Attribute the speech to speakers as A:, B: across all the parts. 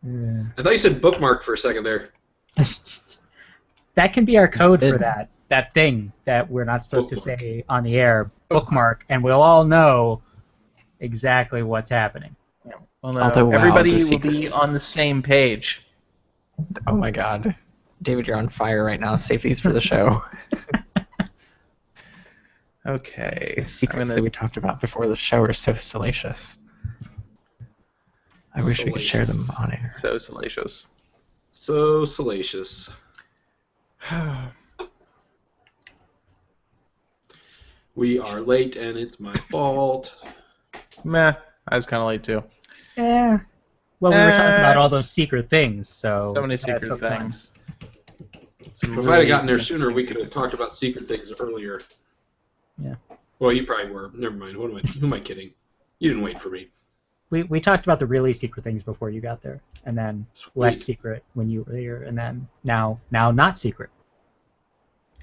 A: I thought you said bookmark for a second there.
B: That can be our code for that thing that we're not supposed to say on the air, bookmark, and we'll all know exactly what's happening.
C: Yeah. Well, no, everybody will be on the same page.
D: Oh my god. David, you're on fire right now. Save these for the show.
C: Okay.
D: The secrets that we talked about before the show are so salacious. I wish we could share them on air.
C: So salacious.
A: So salacious. We are late, and it's my fault.
C: Meh. I was kind of late, too.
B: Yeah. Well, we were talking about all those secret things, so...
C: So many secret things.
A: If I had gotten there sooner, we could have talked about secret things earlier.
B: Yeah.
A: Well, you probably were. Never mind. Who am I kidding? You didn't wait for me.
B: We talked about the really secret things before you got there, and then less secret when you were here, and then now not secret.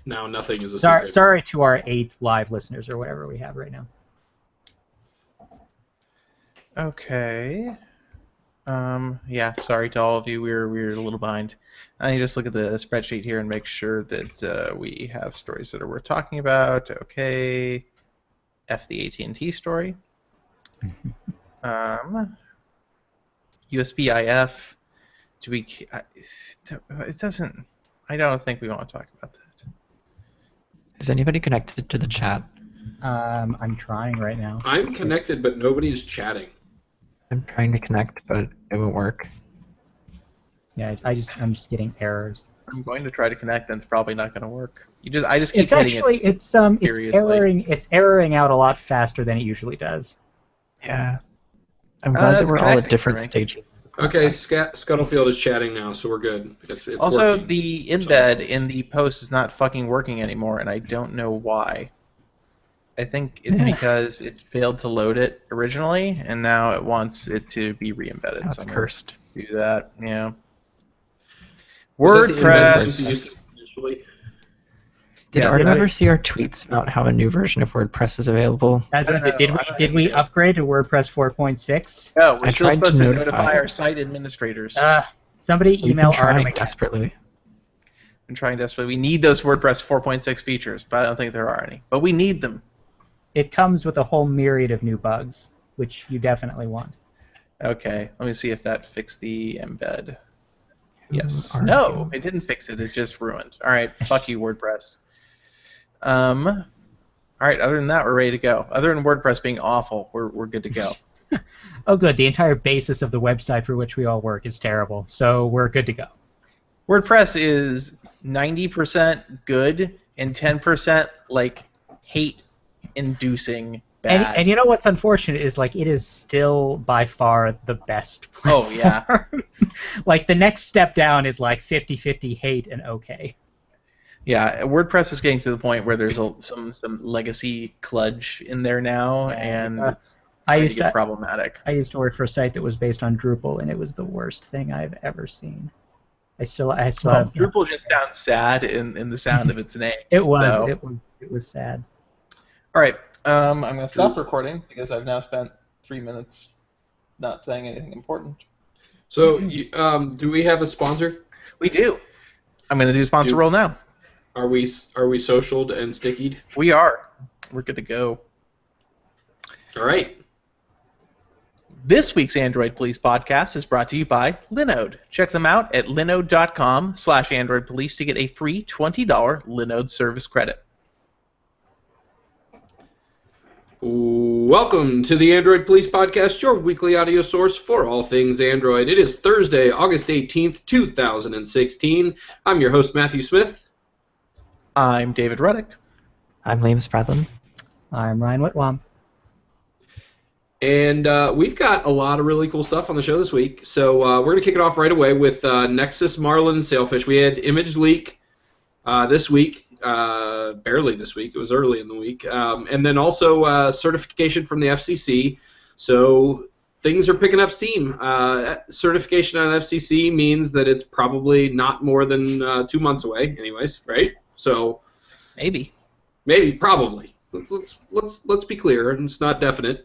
A: Now nothing is a secret.
B: Sorry to our 8 live listeners or whatever we have right now.
C: Okay. Yeah, sorry to all of you. We're a little behind. I just look at the spreadsheet here and make sure that we have stories that are worth talking about. Okay. F the AT&T story. USB IF. Do we? It doesn't. I don't think we want to talk about that.
D: Is anybody connected to the chat?
B: I'm trying right now.
A: I'm connected, but nobody's chatting.
D: I'm trying to connect, but it won't work.
B: Yeah, I'm just getting errors.
C: I'm going to try to connect, and it's probably not going to work. I just keep
B: it's actually it's erroring out a lot faster than it usually does.
D: Yeah. I'm glad that we're all at different stages.
A: Okay, Scuttlefield is chatting now, so we're good. It's
C: also,
A: working.
C: The embed in the post is not fucking working anymore, and I don't know why. I think it's because it failed to load it originally, and now it wants it to be re-embedded.
D: That's cursed.
C: Do that, yeah.
A: WordPress.
D: Did Artem ever see our tweets about how a new version of WordPress is available?
B: Did we upgrade to WordPress 4.6?
C: No, we're still supposed to notify our site administrators.
B: Somebody email Artem again.
D: Desperately.
C: I'm trying desperately. We need those WordPress 4.6 features, but I don't think there are any. But we need them.
B: It comes with a whole myriad of new bugs, which you definitely want.
C: Okay, let me see if that fixed the embed. Yes. No, it didn't fix it. It just ruined. All right, fuck you, WordPress. All right, other than that, we're ready to go. Other than WordPress being awful, we're good to go.
B: Oh, good. The entire basis of the website for which we all work is terrible, so we're good to go.
C: WordPress is 90% good and 10% like hate-inducing bad.
B: And you know what's unfortunate is like it is still by far the best platform.
C: Oh yeah.
B: Like the next step down is like 50-50 hate and okay.
C: Yeah, WordPress is getting to the point where there's some legacy kludge in there now, and it's starting to get problematic.
B: I used to work for a site that was based on Drupal, and it was the worst thing I've ever seen. I still have.
C: Drupal just sounds sad in the sound of its name.
B: It was. So. It was sad.
C: All right, I'm going to stop recording because I've now spent 3 minutes not saying anything important.
A: So, do we have a sponsor?
C: We do. I'm going to do a sponsor roll now.
A: Are we socialed and stickied?
C: We are. We're good to go.
A: All right.
C: This week's Android Police podcast is brought to you by Linode. Check them out at linode.com/AndroidPolice to get a free $20 Linode service credit.
A: Welcome to the Android Police Podcast, your weekly audio source for all things Android. It is Thursday, August 18th, 2016. I'm your host, Matthew Smith.
C: I'm David Ruddick.
D: I'm Liam Spradlin.
B: I'm Ryan Whitwam.
A: And we've got a lot of really cool stuff on the show this week. So we're going to kick it off right away with Nexus, Marlin, Sailfish. We had image leak this week. Barely this week. It was early in the week. And then also certification from the FCC. So things are picking up steam. Certification on the FCC means that it's probably not more than 2 months away anyways, right? So
C: maybe,
A: probably. Let's be clear, and it's not definite.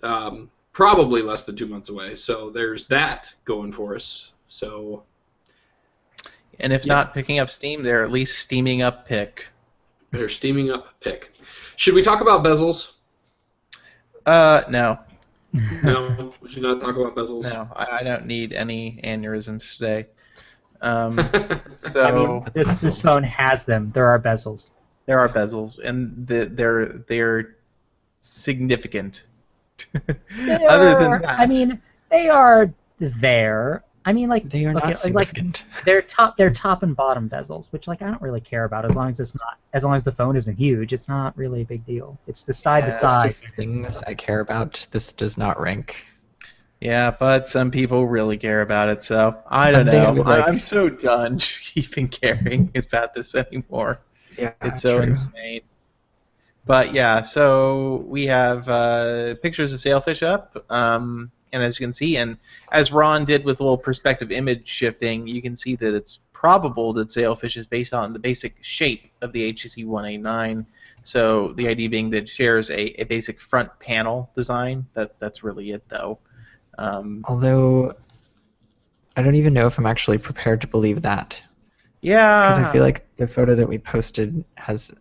A: Probably less than 2 months away. So there's that going for us. So,
C: And if not picking up Steam, they're at least steaming up Pick.
A: they're steaming up Pick. Should we talk about bezels?
C: No.
A: No, we should not talk about bezels.
C: No, I don't need any aneurysms today. So
B: I mean, this phone has them. There are bezels.
C: there are bezels, and they're significant. Other than that,
B: I mean, they are there. I mean, like
D: They are not
B: like
D: significant.
B: they're top and bottom bezels, which like I don't really care about as long as the phone isn't huge. It's not really a big deal. It's the side to side.
D: Things I care about. This does not rank.
C: yeah, but some people really care about it, so I don't
D: Something I
C: know.
D: was like-
C: I'm so done even caring about this anymore.
D: Yeah,
C: It's so
D: true.
C: insane. But yeah, so we have pictures of Sailfish up, and as you can see, and as Ron did with a little perspective image shifting, you can see that it's probable that Sailfish is based on the basic shape of the HTC 189. So the idea being that it shares a basic front panel design. That's really it, though.
D: Although, I don't even know if I'm actually prepared to believe that.
C: Yeah.
D: Because I feel like the photo that we posted has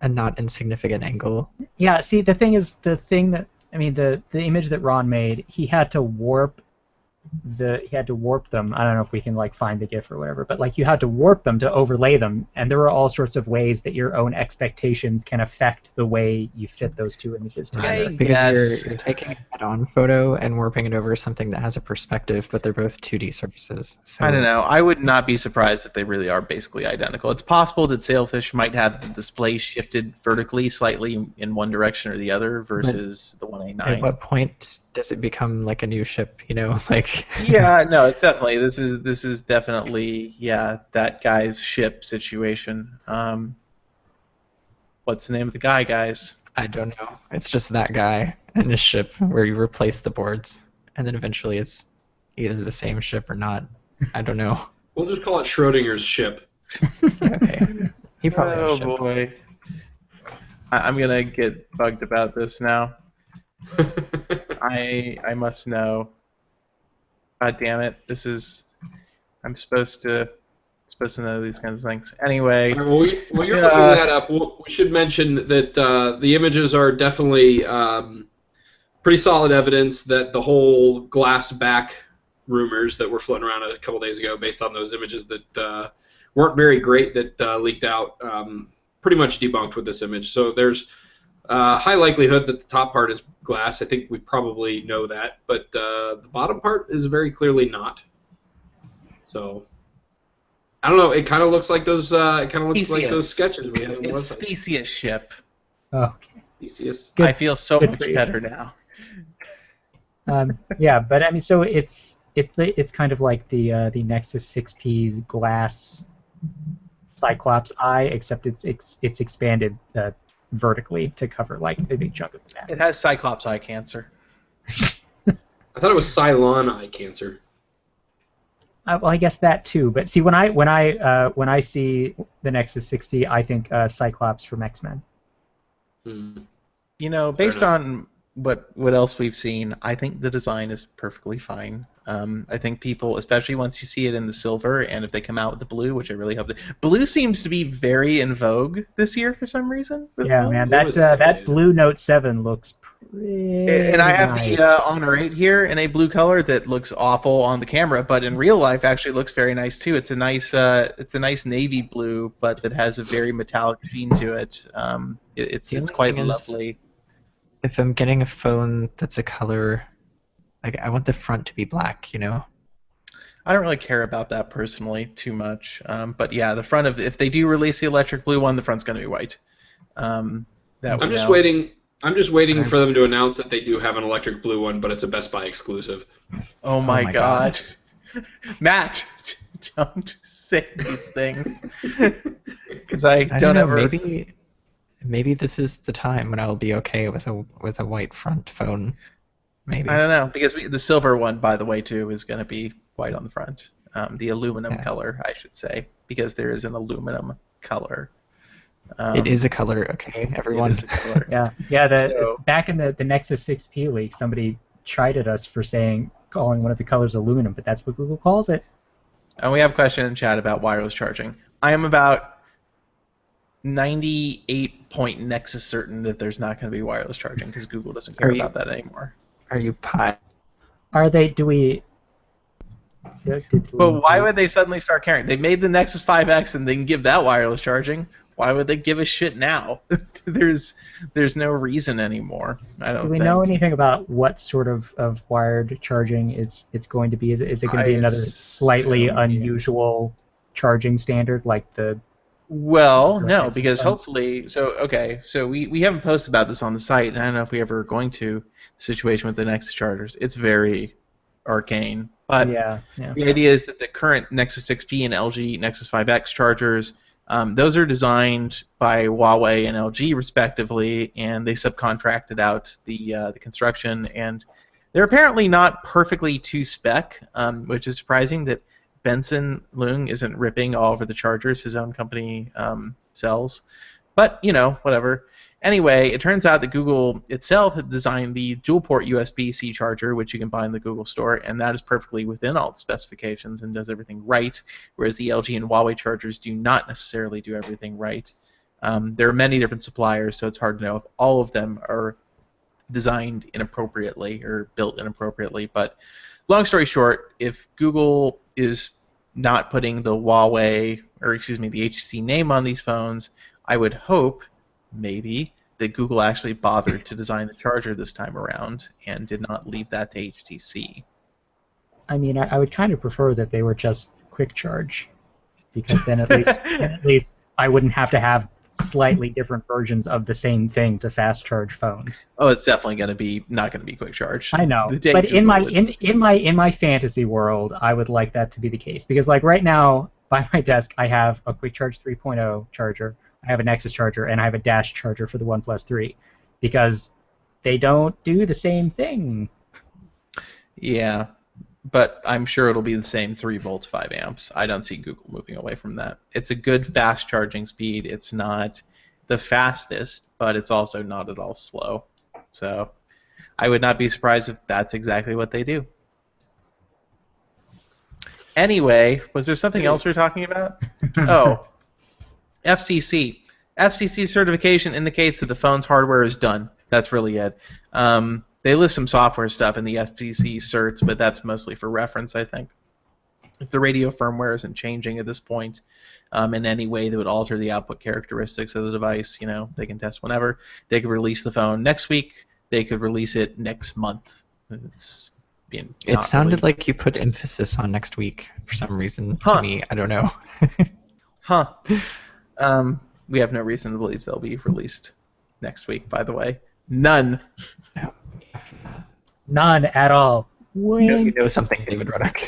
D: a not insignificant angle.
B: Yeah. See, the image that Ron made, he had to warp them. I don't know if we can like find the GIF or whatever, but like you had to warp them to overlay them, and there are all sorts of ways that your own expectations can affect the way you fit those two images together.
D: Because
C: Yes.
D: you're taking a head-on photo and warping it over something that has a perspective, but they're both 2D surfaces. So
C: I don't know. I would not be surprised if they really are basically identical. It's possible that Sailfish might have the display shifted vertically slightly in one direction or the other versus the
D: At
C: 189.
D: what point does it become like a new ship? You know, like
C: Yeah, no, it's definitely this is definitely that guy's ship situation. What's the name of the guy, guys?
D: I don't know. It's just that guy and his ship where you replace the boards, and then eventually it's either the same ship or not. I don't know.
A: We'll just call it Schrodinger's ship.
D: Okay. He probably has a
C: Oh
D: ship.
C: boy, I'm gonna get bugged about this now. I must know. God damn it! I'm supposed to know these kinds of things. Anyway.
A: All right, well, while you're looking that up, we should mention that the images are definitely pretty solid evidence that the whole glass back rumors that were floating around a couple days ago based on those images that weren't very great that leaked out pretty much debunked with this image. So there's high likelihood that the top part is glass. I think we probably know that, but the bottom part is very clearly not. So I don't know. It kind of looks like those. It kind of looks like those sketches we had on the
C: It's
A: website.
C: Theseus ship.
B: Okay.
A: Theseus.
B: Good-
C: I feel so
B: good
C: much
B: for you.
C: better now.
B: Yeah, but I mean, so it's kind of like the Nexus 6P's glass Cyclops eye, except it's expanded vertically to cover like a big chunk of the map.
C: It has Cyclops eye cancer.
A: I thought it was Cylon eye cancer.
B: Well, I guess that too. But see, when I see the Nexus 6P, I think Cyclops from X-Men.
A: Hmm.
C: You know,
A: Fair
C: based on what else we've seen, I think the design is perfectly fine. I think people, especially once you see it in the silver, and if they come out with the blue, which I really hope blue seems to be very in vogue this year for some reason. with
B: Yeah,
C: phones.
B: man,
A: Blue is
B: that
A: so
B: blue Note 7 looks pretty
C: And I have
B: nice.
C: the Honor 8 here in a blue color that looks awful on the camera, but in real life actually looks very nice too. It's a nice navy blue, but that has a very metallic sheen to it. It's
D: The only
C: quite
D: thing is-
C: lovely.
D: If I'm getting a phone that's a color, like I want the front to be black, you know?
C: I don't really care about that personally too much, but yeah, the front of if they do release the electric blue one, the front's going to be white.
A: I'm just waiting for them to announce that they do have an electric blue one, but it's a Best Buy exclusive.
C: Oh my
D: my
C: god. Matt, don't say these things. Because I don't
D: know,
C: ever.
D: maybe this is the time when I'll be okay with a white front phone. Maybe.
C: I don't know, because the silver one, by the way, too, is going to be white on the front. The aluminum color, I should say, because there is an aluminum color.
D: It is a color, okay, everyone.
C: It is a color.
B: Yeah.
C: So-
B: Back in the Nexus 6P leak, somebody chided us for calling one of the colors aluminum, but that's what Google calls it.
C: And we have a question in chat about wireless charging. I am about 98 point Nexus certain that there's not going to be wireless charging because Google doesn't care about that anymore.
D: Are you pi?
B: Are they? Do we?
C: But why would they suddenly start caring? They made the Nexus 5X and they can give that wireless charging. Why would they give a shit now? there's no reason anymore. I don't.
B: Do we
C: think.
B: know anything about what sort of wired charging it's going to be? Is it going to be another slightly unusual charging standard like the?
C: Well, no, because hopefully, so we haven't posted about this on the site, and I don't know if we ever are going to. The situation with the Nexus chargers, it's very arcane. But the idea is that the current Nexus 6P and LG Nexus 5X chargers, those are designed by Huawei and LG respectively, and they subcontracted out the construction, and they're apparently not perfectly to spec, which is surprising that Benson Leung isn't ripping all over the chargers his own company sells. But, whatever. Anyway, it turns out that Google itself had designed the dual-port USB-C charger, which you can buy in the Google Store, and that is perfectly within all its specifications and does everything right, whereas the LG and Huawei chargers do not necessarily do everything right. There are many different suppliers, so it's hard to know if all of them are designed inappropriately or built inappropriately. But long story short, if Google is not putting the Huawei, or excuse me, the HTC name on these phones, I would hope, maybe, that Google actually bothered to design the charger this time around and did not leave that to HTC.
B: I mean, I would kind of prefer that they were just quick charge, because then at least I wouldn't have to have slightly different versions of the same thing to fast charge phones.
C: Oh, it's definitely not going to be quick charge.
B: I know, but in my fantasy world, I would like that to be the case, because like right now by my desk I have a quick charge 3.0 charger, I have a Nexus charger, and I have a dash charger for the OnePlus 3, because they don't do the same thing.
C: Yeah, but I'm sure it'll be the same 3 volts, 5 amps. I don't see Google moving away from that. It's a good fast charging speed. It's not the fastest, but it's also not at all slow. So I would not be surprised if that's exactly what they do. Anyway, was there something else we were talking about? Oh. FCC. FCC certification indicates that the phone's hardware is done. That's really it. They list some software stuff in the FCC certs, but that's mostly for reference, I think. If the radio firmware isn't changing at this point in any way that would alter the output characteristics of the device, they can test whenever. They could release the phone next week. They could release it next month.
D: It sounded like you put emphasis on next week for some reason to me. I don't know.
C: Huh. We have no reason to believe they'll be released next week, by the way. None.
D: No.
B: None at all.
D: You know something, David Ruddock.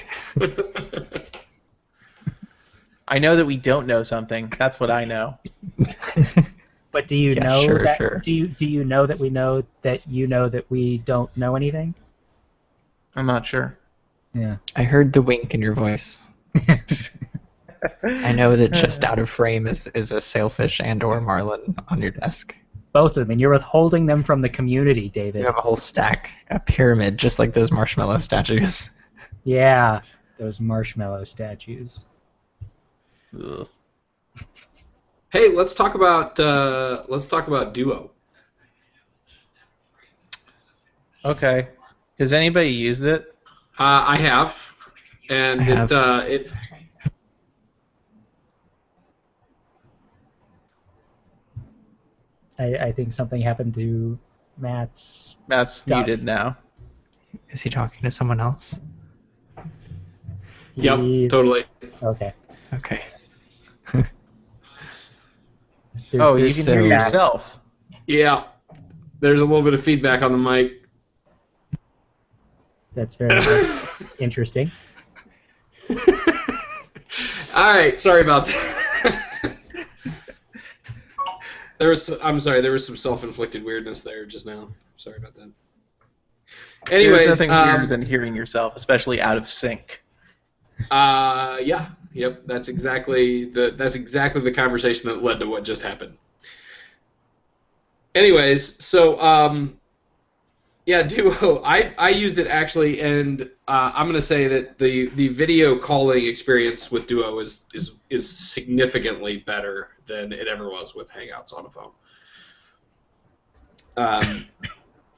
C: I know that we don't know something. That's what I know.
B: But do you know that?
D: Sure.
B: Do you know that we know that you know that we don't know anything?
C: I'm not sure.
B: Yeah.
D: I heard the wink in your voice. I know that just out of frame is a sailfish and or marlin on your desk.
B: Both of them, and you're withholding them from the community, David.
D: You have a whole stack, a pyramid, just like those marshmallow statues.
B: Yeah, those marshmallow statues.
C: Ugh.
A: Hey, let's talk about Duo.
C: Okay. Has anybody used it?
A: I have, and it.
B: I think something happened to Matt's stuff.
C: Muted now.
D: Is he talking to someone else?
A: Yep, totally.
B: Okay.
D: Okay.
C: You can hear yourself.
A: Yeah, there's a little bit of feedback on the mic.
B: That's very interesting.
A: All right, sorry about that. There was some self-inflicted weirdness there just now. Sorry about that. Anyways,
C: there's nothing weirder than hearing yourself, especially out of sync.
A: Yep. That's exactly the conversation that led to what just happened. Anyways, so Duo, I used it actually, and I'm going to say that the video calling experience with Duo is significantly better than it ever was with Hangouts on a phone.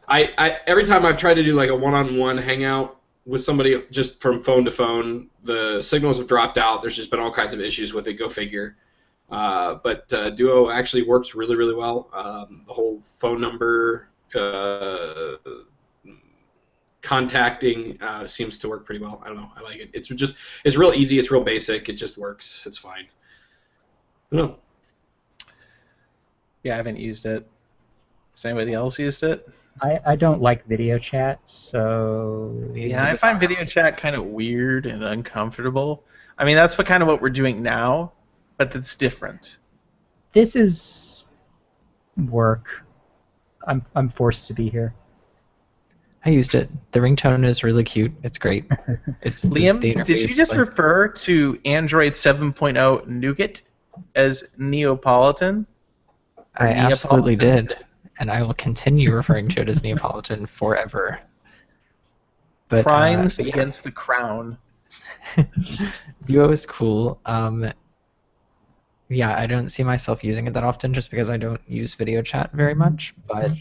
A: I every time I've tried to do like a one-on-one hangout with somebody just from phone to phone, the signals have dropped out. There's just been all kinds of issues with it. Go figure. But Duo actually works really, really well. The whole phone number contacting seems to work pretty well. I don't know. I like it. It's real easy. It's real basic. It just works. It's fine. I don't know.
C: Yeah, I haven't used it. Has anybody else used it?
B: I don't like video chat, so...
C: Yeah, I find video chat kind of weird and uncomfortable. I mean, that's kind of what we're doing now, but it's different.
B: This is work. I'm forced to be here.
D: I used it. The ringtone is really cute. It's great. It's
C: Liam,
D: the
C: did you
D: interface,
C: just
D: like-
C: refer to Android 7.0 Nougat as Neapolitan?
D: I absolutely
C: Neapolitan?
D: did, and I will continue referring to it as Neapolitan forever. But
C: Crimes
D: yeah.
C: against the crown.
D: Duo is cool. Yeah, I don't see myself using it that often just because I don't use video chat very much, but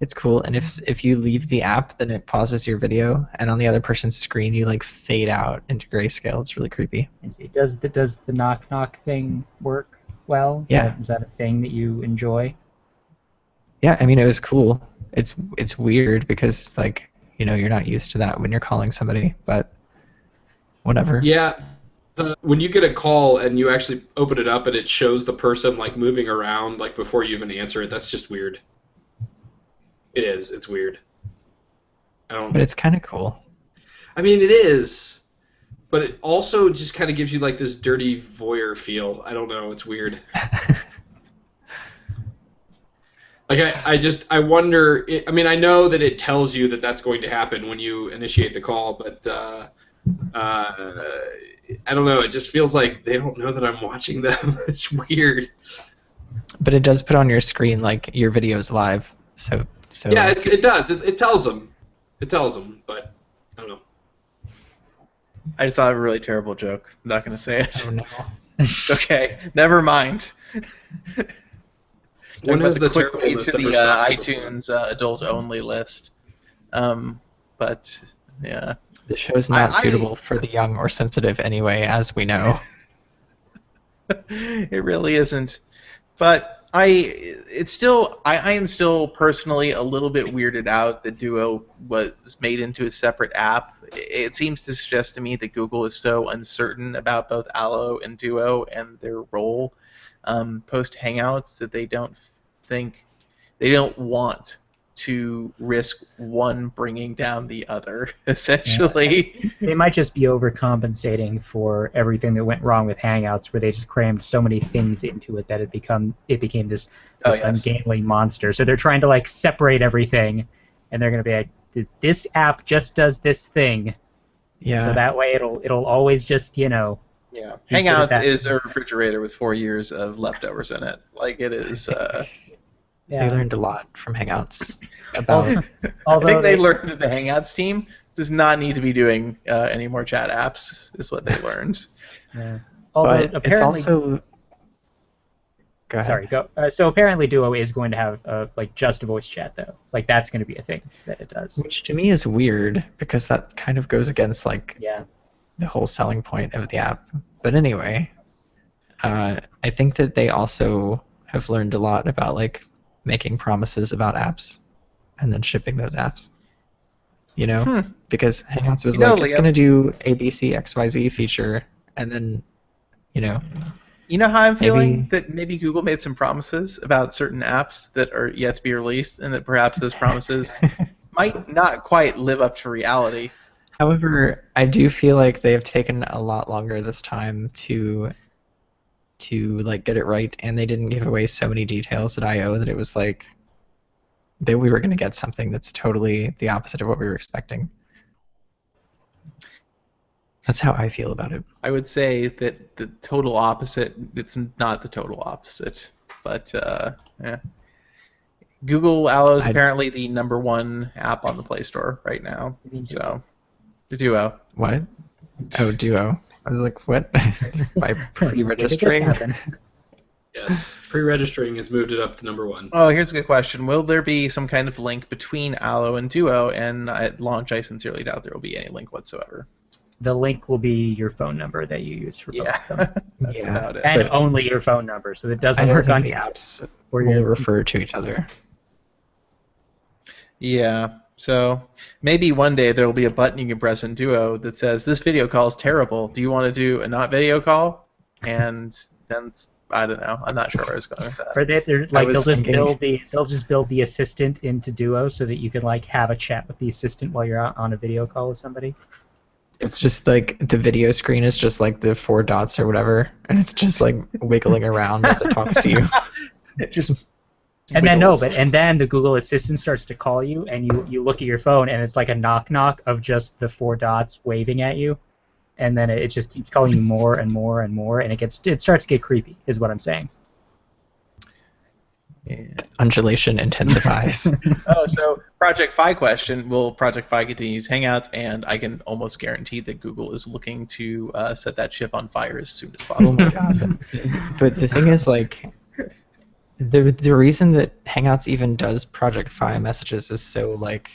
D: it's cool. And if you leave the app, then it pauses your video, and on the other person's screen, you like fade out into grayscale. It's really creepy.
B: Does the knock knock thing work well? Is that a thing that you enjoy?
D: Yeah, I mean it was cool. It's weird because like you're not used to that when you're calling somebody, but whatever.
A: Yeah. When you get a call and you actually open it up and it shows the person like moving around like before you even answer it, that's just weird. It is. It's weird.
D: But it's kind of cool.
A: I mean, it is, but it also just kind of gives you like this dirty voyeur feel. I don't know. It's weird. Like I wonder. I mean, I know that it tells you that that's going to happen when you initiate the call, but I don't know. It just feels like they don't know that I'm watching them. It's weird.
D: But it does put on your screen like your video's live. So
A: yeah, it does. It tells them. It tells them, but I don't know.
C: I just saw a really terrible joke. I'm not going to say it.
D: Oh no.
C: Okay, never mind.
A: When is the
C: quick way
A: terribleness
C: to
A: that
C: the
A: we're stopping people
C: iTunes adult-only list? But yeah,
D: The show's not suitable for the young or sensitive anyway, as we know.
C: it really isn't. But I am still personally a little bit weirded out that Duo was made into a separate app. It seems to suggest to me that Google is so uncertain about both Allo and Duo and their role post Hangouts that they don't want to risk one bringing down the other, essentially.
B: Yeah. They might just be overcompensating for everything that went wrong with Hangouts, where they just crammed so many things into it that it became this ungainly monster. So they're trying to like separate everything, and they're going to be like, this app just does this thing.
D: Yeah.
B: So that way it'll always just
C: Yeah. Hangouts is a refrigerator with 4 years of leftovers in it. Like it is.
D: They learned a lot from Hangouts about.
C: I think they learned that the Hangouts team does not need to be doing any more chat apps. Is what they learned.
B: Yeah.
D: But
B: apparently,
D: it's also. Go ahead.
B: Sorry, go. So apparently, Duo is going to have like just voice chat though. Like that's going to be a thing that it does.
D: Which to me is weird because that kind of goes against like
B: Yeah.
D: the whole selling point of the app. But anyway, I think that they also have learned a lot about like making promises about apps and then shipping those apps. Because Hangouts was like, it's going to do A, B, C, X, Y, Z feature, and then,
C: You know how I'm feeling? That maybe Google made some promises about certain apps that are yet to be released, and that perhaps those promises might not quite live up to reality.
D: However, I do feel like they have taken a lot longer this time to like get it right, and they didn't give away so many details at I/O that it was like that we were going to get something that's totally the opposite of what we were expecting. That's how I feel about it.
C: I would say that the total opposite. It's not the total opposite, but yeah. Google Allo is apparently the #1 app on the Play Store right now. So Duo.
D: What? Oh, Duo. I was like, what? By pre-registering?
B: Where did this happen?
A: Yes, pre-registering has moved it up to number 1.
C: Oh, here's a good question. Will there be some kind of link between Allo and Duo? And at launch, I sincerely doubt there will be any link whatsoever.
B: The link will be your phone number that you use for both of them.
C: That's about it.
B: And only your phone number, so it doesn't
D: I
B: work
D: don't
B: on
D: think the apps
B: or
D: will
B: your
D: refer to each other.
C: Yeah. So maybe one day there will be a button you can press in Duo that says, "This video call is terrible. Do you want to do a not video call?" And then I don't know. I'm not sure where I was going with that.
B: Or they're like
D: was
B: they'll just build the assistant into Duo so that you can like have a chat with the assistant while you're on a video call with somebody.
D: It's just like the video screen is just like the 4 dots or whatever, and it's just like wiggling around as it talks to you.
C: It just
B: And
C: wiggles.
B: then the Google Assistant starts to call you, and you look at your phone, and it's like a knock of just the 4 dots waving at you, and then it just keeps calling you more and more and more, and it starts to get creepy, is what I'm saying.
C: Yeah.
D: Undulation intensifies.
C: Oh, so Project Fi question: will Project Fi continue to use Hangouts? And I can almost guarantee that Google is looking to set that ship on fire as soon as
D: Oh
C: possible.
D: my god. But the thing is, like, the reason that Hangouts even does Project Fi messages is so, like,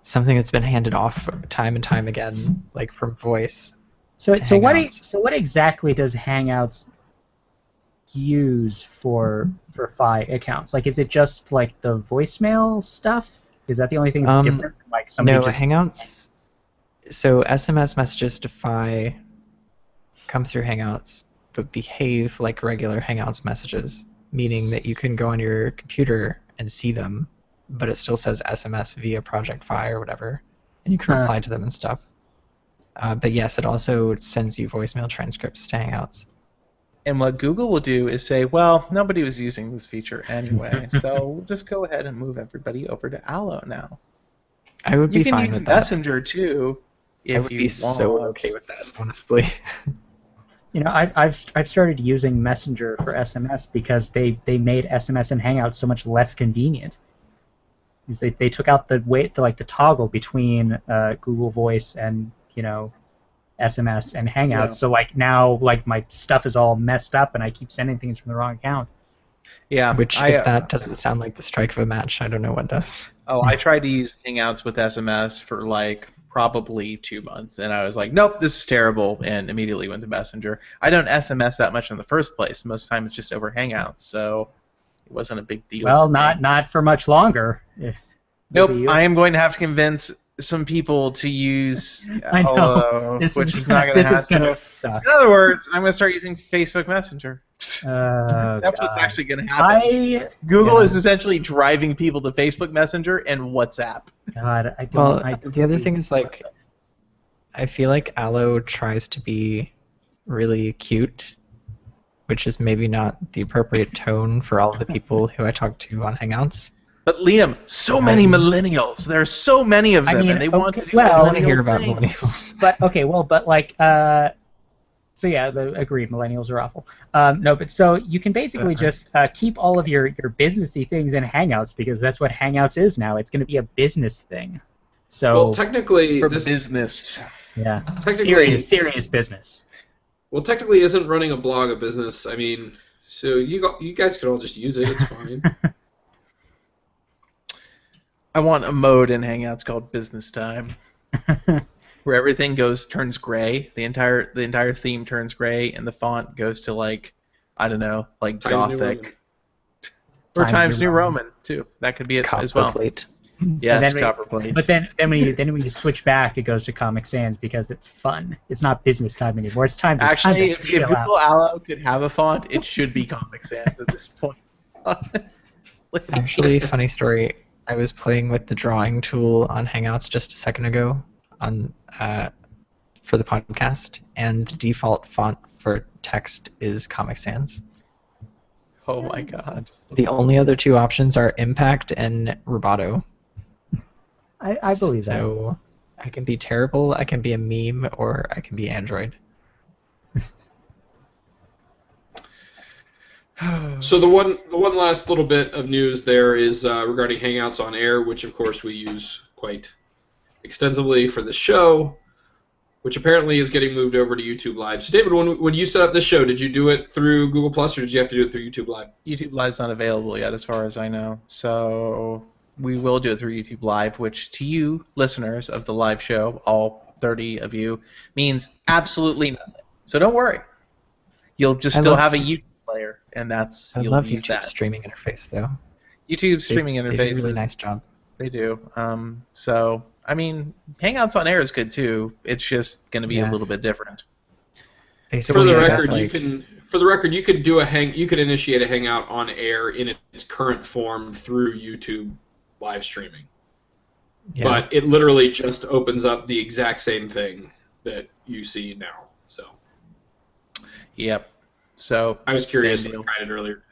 D: something that's been handed off time and time again, like, from voice.
B: So
D: Hangouts.
B: what exactly does Hangouts use for Fi accounts? Like, is it just like the voicemail stuff? Is that the only thing that's different? Like somebody
D: No,
B: just
D: Hangouts. So SMS messages to Fi come through Hangouts, but behave like regular Hangouts messages, meaning that you can go on your computer and see them, but it still says SMS via Project Fi or whatever, and you can reply to them and stuff. But yes, it also sends you voicemail transcripts to Hangouts.
C: And what Google will do is say, well, nobody was using this feature anyway, so we'll just go ahead and move everybody over to Allo now.
D: I would be
C: You can
D: fine
C: use
D: with that.
C: Messenger too, if
D: I would
C: you
D: be
C: want.
D: so okay with that, honestly.
B: You know, I've started using Messenger for SMS because they made SMS and Hangouts so much less convenient. They took out the toggle between Google Voice and SMS and Hangouts.
C: Yeah.
B: So like now like my stuff is all messed up and I keep sending things from the wrong account.
C: Yeah.
D: Which, if that doesn't sound like the strike of a match, I don't know what does.
C: Oh, I tried to use Hangouts with SMS for like probably 2 months, and I was like, nope, this is terrible, and immediately went to Messenger. I don't SMS that much in the first place. Most of the time it's just over Hangouts, so it wasn't a big deal.
B: Well,
C: for me.
B: not for much longer.
C: Nope,
B: Maybe
C: I am going to have to convince some people to use
B: I know.
C: Hello,
B: This
C: which
B: is
C: is not going to happen.
B: gonna
C: So,
B: suck.
C: in other words, I'm going to start using Facebook Messenger. That's what's
B: God.
C: actually going to happen. Google
B: yeah.
C: is essentially driving people to Facebook Messenger and WhatsApp.
B: God, I don't.
D: Well,
B: I don't
D: the other
B: believe
D: thing is, like, I feel like Allo tries to be really cute, which is maybe not the appropriate tone for all of the people who I talk to on Hangouts.
C: But Liam, so many millennials. There are so many of them,
B: I mean,
C: and they want to
B: okay,
C: do
B: well-
D: I want to hear
C: millennial
D: about
C: things.
D: millennials.
B: But okay, well, but like, so yeah, agreed. Millennials are awful. No, but so you can basically just keep all of your businessy things in Hangouts because that's what Hangouts is now. It's going to be a business thing. So
A: Well, technically,
C: For
A: this
C: business.
B: yeah,
A: technically-
B: serious business.
A: technically isn't running a blog a business. I mean, so you guys could all just use it. It's fine.
C: I want a mode in Hangouts called Business Time, where everything turns gray. The entire theme turns gray, and the font goes to like, I don't know, like
A: Times New
C: Gothic.
A: Roman.
C: Or Times New Roman too. That could be it as well.
D: Copperplate.
C: Yes,
B: And then
C: Copperplate.
B: But then when you switch back, it goes to Comic Sans because it's fun. It's not business time anymore. It's time to
C: Actually, if
B: chill out.
C: Google Allo could have a font, it should be Comic Sans at this point.
D: Actually, funny story. I was playing with the drawing tool on Hangouts just a second ago on for the podcast, and default font for text is Comic Sans.
C: Oh my god.
D: The only other 2 options are Impact and Roboto.
B: I believe that.
D: So I can be terrible, I can be a meme, or I can be Android.
A: So the one last little bit of news there is regarding Hangouts on Air, which of course we use quite extensively for the show, which apparently is getting moved over to YouTube Live. So, David, when you set up this show, did you do it through Google Plus, or did you have to do it through YouTube Live?
C: YouTube Live's not available yet, as far as I know. So we will do it through YouTube Live, which to you, listeners of the live show, all 30 of you, means absolutely nothing. So don't worry. You'll just still have a YouTube player, and that's
D: I
C: you'll
D: love
C: use
D: YouTube
C: that.
D: streaming interface though.
C: YouTube streaming interface
D: They do a really
C: is
D: nice job.
C: They do. So I mean, Hangouts on Air is good too. It's just going to be a little bit different.
D: Basically,
A: For the
D: I guess,
A: record, you could initiate a Hangout on Air in its current form through YouTube live streaming.
D: Yeah.
A: But it literally just opens up the exact same thing that you see now. So.
C: Yep. So
A: I was curious when I tried it earlier today.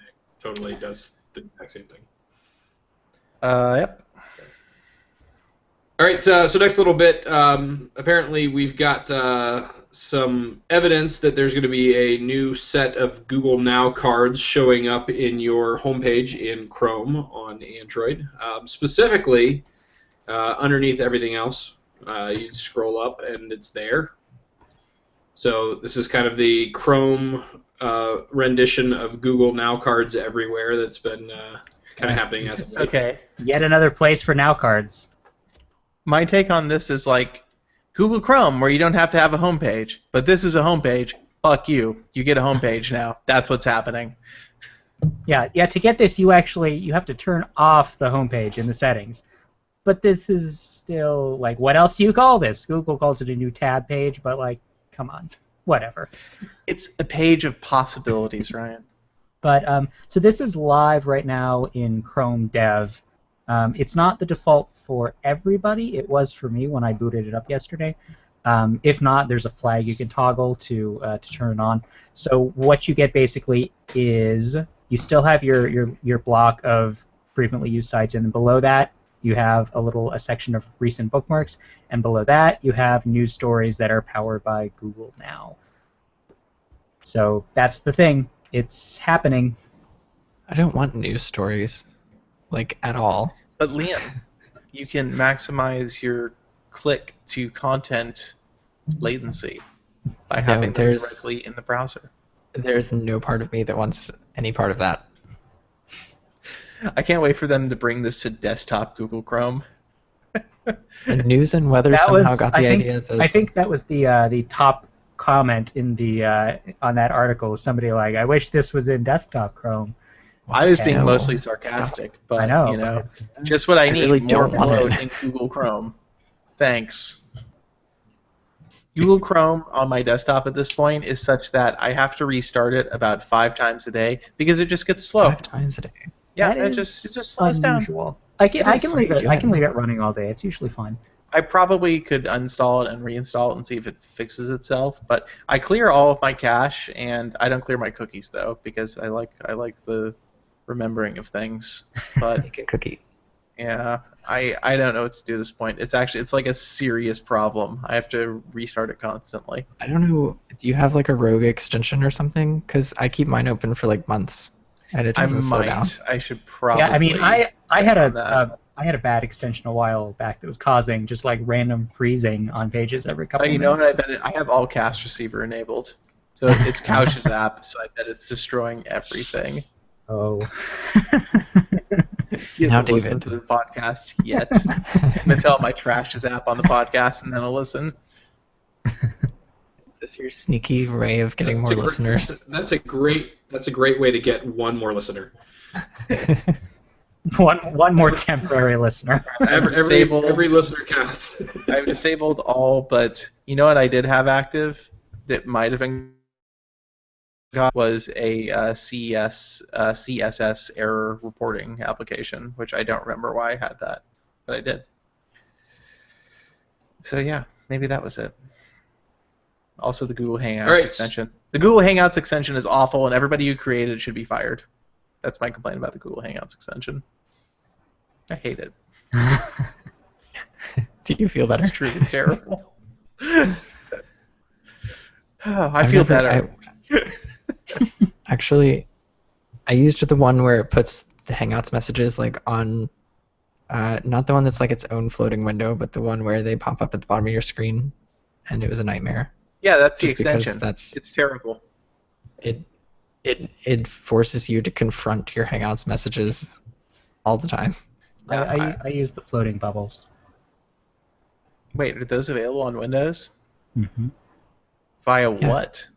A: Totally does the exact same thing.
C: Yep.
A: All right, so next little bit, apparently we've got some evidence that there's going to be a new set of Google Now cards showing up in your homepage in Chrome on Android. Specifically, underneath everything else, you scroll up and it's there. So this is kind of the Chrome rendition of Google Now cards everywhere that's been kind of happening as of late.
C: Okay.
B: Yet another place for Now cards.
C: My take on this is like Google Chrome, where you don't have to have a homepage, but this is a homepage. Fuck you. You get a homepage now. That's what's happening.
B: Yeah. To get this, you have to turn off the homepage in the settings. But this is still like, what else do you call this? Google calls it a new tab page, but like, come on, whatever.
C: It's a page of possibilities, Ryan.
B: But so this is live right now in Chrome Dev. It's not the default for everybody. It was for me when I booted it up yesterday. If not, there's a flag you can toggle to turn it on. So what you get basically is you still have your block of frequently used sites, and then below that you have a section of recent bookmarks, and below that you have news stories that are powered by Google Now. So that's the thing. It's happening.
D: I don't want news stories, like, at all.
C: But Liam, you can maximize your click to content latency by having them directly in the browser.
D: There's no part of me that wants any part of that.
C: I can't wait for them to bring this to desktop Google Chrome.
D: The news and weather got the idea.
B: I think that was the top comment in the on that article. Somebody like, I wish this was in desktop Chrome.
C: I was being mostly sarcastic, but
B: I know,
C: you know, just what I need.
D: Really
C: More
D: don't want
C: load
D: it.
C: in Google Chrome. Thanks. Google Chrome on my desktop at this point is such that I have to restart it about 5 times a day because it just gets slow.
D: 5 times a day.
C: Yeah,
B: That
C: it
B: is
C: just slows down.
B: unusual. I can leave it. I can leave it running all day. It's usually fine.
C: I probably could uninstall it and reinstall it and see if it fixes itself. But I clear all of my cache, and I don't clear my cookies though because I like the remembering of things. But
D: Make a cookie.
C: yeah, I don't know what to do at this point. It's like a serious problem. I have to restart it constantly.
D: I don't know. Do you have like a rogue extension or something? Because I keep mine open for like months, and it doesn't slow down.
C: I should probably.
B: Yeah, I mean, I had
C: that.
B: I had a bad extension a while back that was causing just like random freezing on pages every couple.
C: You know what? I
B: minutes.
C: bet I have all cast receiver enabled, so it's Couch's app. So I bet it's destroying everything.
B: Oh.
C: He
D: Now,
C: hasn't listened to
D: David.
C: the podcast yet. I'm gonna tell him I trashed his app on the podcast, and then I'll listen.
D: Is this your sneaky way of getting more listeners?
A: That's a great way to get one more listener.
B: one more temporary listener.
A: Every listener counts.
C: I've disabled all, but you know what I did have active that might have been was a CSS error reporting application, which I don't remember why I had that, but I did. So yeah, maybe that was it. Also, the Google Hangouts extension. The Google Hangouts extension is awful, and everybody who created it should be fired. That's my complaint about the Google Hangouts extension. I hate it.
D: Do you feel better?
C: It's true. It's terrible. I feel better.
D: Actually, I used the one where it puts the Hangouts messages like on Not the one that's like its own floating window, but the one where they pop up at the bottom of your screen, and it was a nightmare.
C: Yeah, that's the
D: Just because
C: extension.
D: that's
C: It's terrible.
D: it forces you to confront your Hangouts messages all the time.
C: Yeah,
B: I use the floating bubbles.
C: wait, are those available on Windows?
B: Mm-hmm.
C: Via
D: Yeah.
C: what?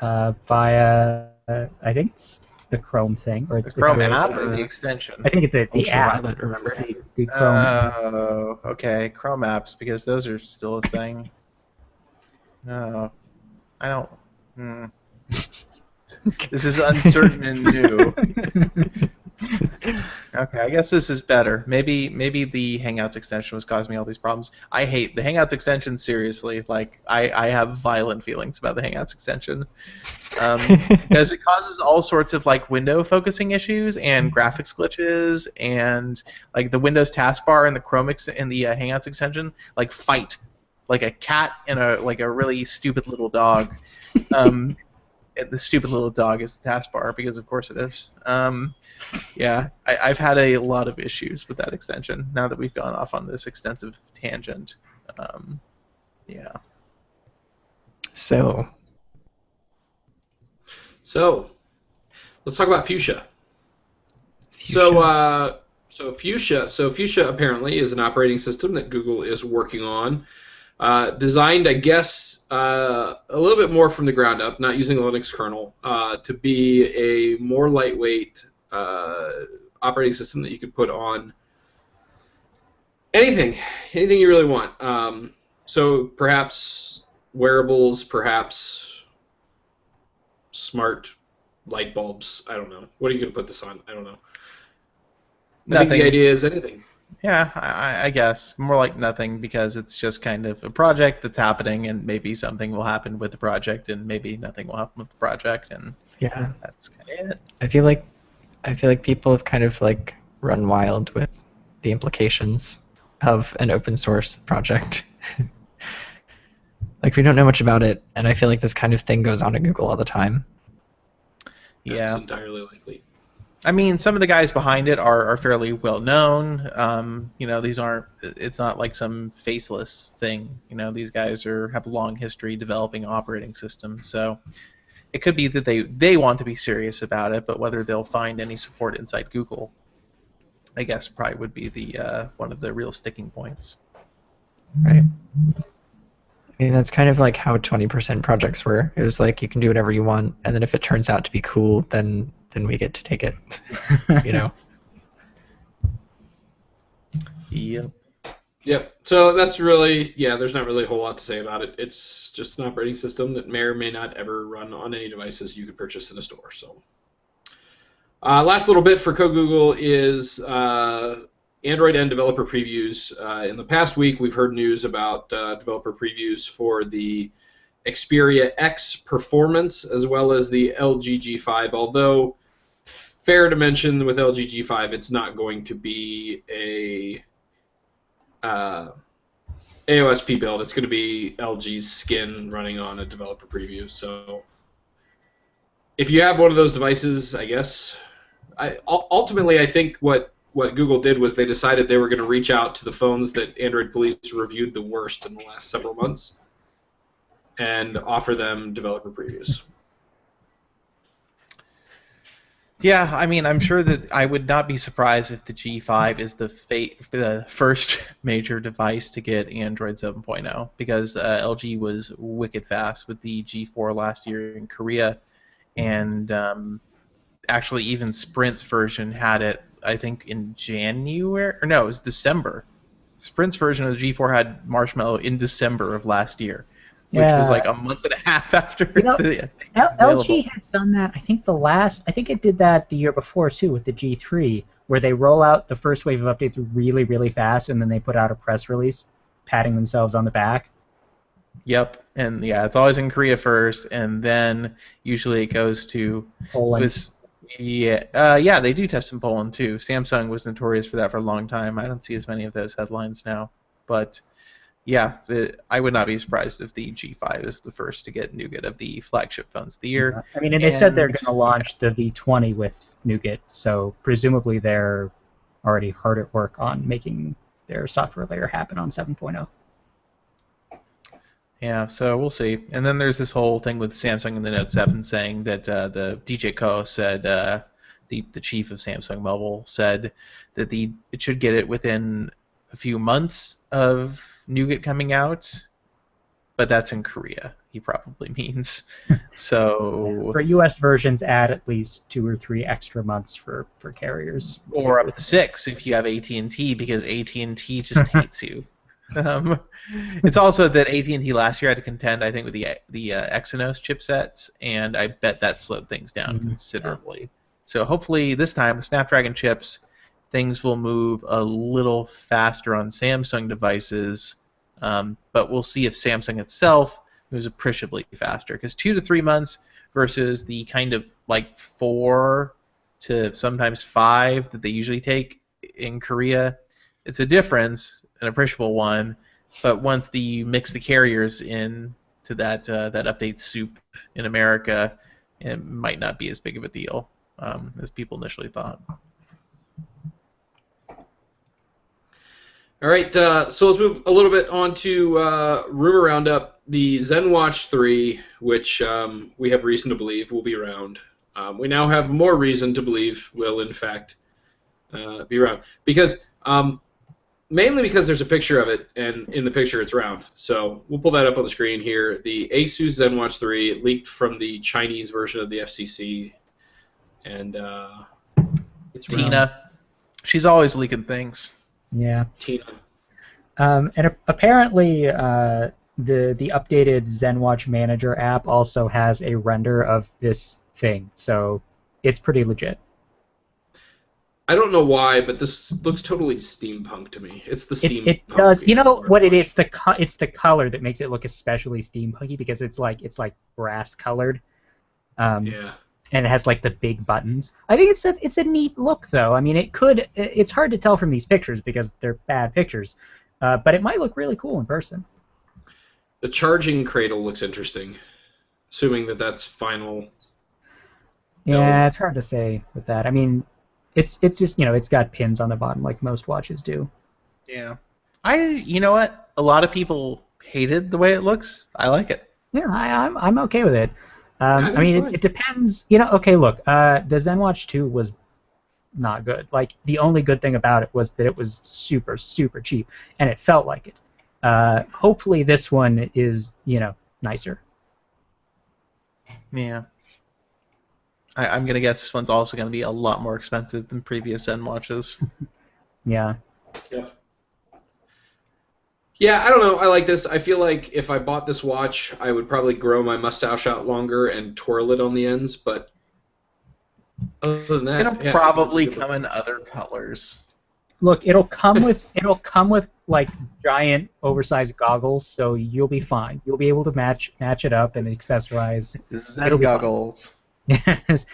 B: Via I think it's the Chrome thing, or
C: The
B: it's
C: Chrome
B: really
C: app or
B: simple.
C: the extension?
B: I think it's the app.
D: Ultraviolet, remember?
B: The Chrome app.
C: Oh, okay. Chrome apps, because those are still a thing. No, I don't. Hmm. This is uncertain and new. Okay, I guess this is better. Maybe the Hangouts extension was causing me all these problems. I hate the Hangouts extension, seriously. Like, I have violent feelings about the Hangouts extension. Because it causes all sorts of like window focusing issues and graphics glitches, and like the Windows taskbar and the Chrome and the Hangouts extension like fight like a cat and a really stupid little dog. The stupid little dog is the taskbar, because of course it is. Yeah, I've had a lot of issues with that extension now that we've gone off on this extensive tangent. Yeah.
D: So,
A: let's talk about Fuchsia.
D: Fuchsia.
A: So Fuchsia apparently is an operating system that Google is working on. Designed, I guess, a little bit more from the ground up, not using a Linux kernel, to be a more lightweight operating system that you could put on anything you really want. So perhaps wearables, perhaps smart light bulbs. I don't know. What are you going to put this on? I don't know. I think the idea is anything.
C: Yeah, I guess. More like nothing, because it's just kind of a project that's happening, and maybe something will happen with the project, and maybe nothing will happen with the project, and
D: yeah,
C: that's kind of it.
D: I feel like people have kind of like run wild with the implications of an open source project. Like, we don't know much about it, and I feel like this kind of thing goes on at Google all the time.
C: Yeah.
A: That's entirely likely.
C: I mean, some of the guys behind it are fairly well known. These aren't. It's not like some faceless thing. These guys have a long history developing operating systems. So it could be that they want to be serious about it, but whether they'll find any support inside Google, I guess, probably would be the one of the real sticking points.
D: Right. I mean, that's kind of like how 20% projects were. It was like, you can do whatever you want, and then if it turns out to be cool, then we get to take it.
C: Yep.
A: Yep. So that's really, there's not really a whole lot to say about it. It's just an operating system that may or may not ever run on any devices you could purchase in a store. So, last little bit for Google is Android and developer previews. In the past week, we've heard news about developer previews for the Xperia X Performance as well as the LG G5, although fair to mention with LG G5, it's not going to be a AOSP build. It's going to be LG's skin running on a developer preview. So if you have one of those devices, I guess, ultimately I think what Google did was they decided they were going to reach out to the phones that Android Police reviewed the worst in the last several months and offer them developer previews.
C: Yeah, I mean, I'm sure that I would not be surprised if the G5 is the first major device to get Android 7.0, because LG was wicked fast with the G4 last year in Korea, and actually even Sprint's version had it, I think, in January, or no, it was December. Sprint's version of the G4 had Marshmallow in December of last year, which was like a month and a half after
B: LG has done that. I think it did that the year before too with the G3, where they roll out the first wave of updates really, really fast, and then they put out a press release patting themselves on the back.
C: Yep, and it's always in Korea first, and then usually it goes to
B: Poland.
C: They do test in Poland too. Samsung was notorious for that for a long time. I don't see as many of those headlines now, but yeah, I would not be surprised if the G5 is the first to get Nougat of the flagship phones of the year.
B: I mean, and they said they're going to launch the V20 with Nougat, so presumably they're already hard at work on making their software layer happen on 7.0.
C: Yeah, so we'll see. And then there's this whole thing with Samsung and the Note 7 saying that the DJ Ko said, the chief of Samsung Mobile said that it should get it within a few months of Nougat coming out, but that's in Korea, he probably means. So
B: for US versions, add at least 2 or 3 extra months for carriers.
C: Or up to 6 if you have AT&T, because AT&T just hates you. It's also that AT&T last year had to contend, I think, with the Exynos chipsets, and I bet that slowed things down considerably. So hopefully this time with Snapdragon chips, things will move a little faster on Samsung devices, but we'll see if Samsung itself moves appreciably faster, because 2 to 3 months versus the kind of like 4 to sometimes 5 that they usually take in Korea, it's a difference, an appreciable one, but once you mix the carriers in to that update soup in America, it might not be as big of a deal as people initially thought.
A: All right, so let's move a little bit on to rumor roundup. The ZenWatch 3, which we have reason to believe will be around. We now have more reason to believe will, in fact, be around. Mainly because there's a picture of it, and in the picture it's round. So we'll pull that up on the screen here. The Asus ZenWatch 3 leaked from the Chinese version of the FCC, and it's round.
C: Tina. She's always leaking things.
B: Yeah.
A: Tina.
B: And apparently the updated ZenWatch Manager app also has a render of this thing, so it's pretty legit.
A: I don't know why, but this looks totally steampunk to me. It's the steampunk.
B: It does. You know what it is? It's the color that makes it look especially steampunky, because it's like brass colored.
A: Yeah.
B: And it has like the big buttons. I think it's a neat look, though. I mean, it's hard to tell from these pictures because they're bad pictures, but it might look really cool in person.
A: The charging cradle looks interesting, assuming that that's final.
B: Yeah, it's hard to say with that. I mean, it's just, it's got pins on the bottom like most watches do.
C: Yeah. You know what? A lot of people hated the way it looks. I like it.
B: Yeah, I'm okay with it. I mean, it depends. Okay, look, the ZenWatch 2 was not good. Like, the only good thing about it was that it was super, super cheap, and it felt like it. Hopefully this one is, nicer.
C: Yeah. I'm going to guess this one's also going to be a lot more expensive than previous Zen watches.
B: Yeah.
A: Yep. Yeah, I don't know. I like this. I feel like if I bought this watch, I would probably grow my mustache out longer and twirl it on the ends, but other than that,
C: it'll probably come in other colors.
B: Look, it'll come with like giant oversized goggles, so you'll be fine. You'll be able to match it up and accessorize.
C: Zen goggles.
B: Yes.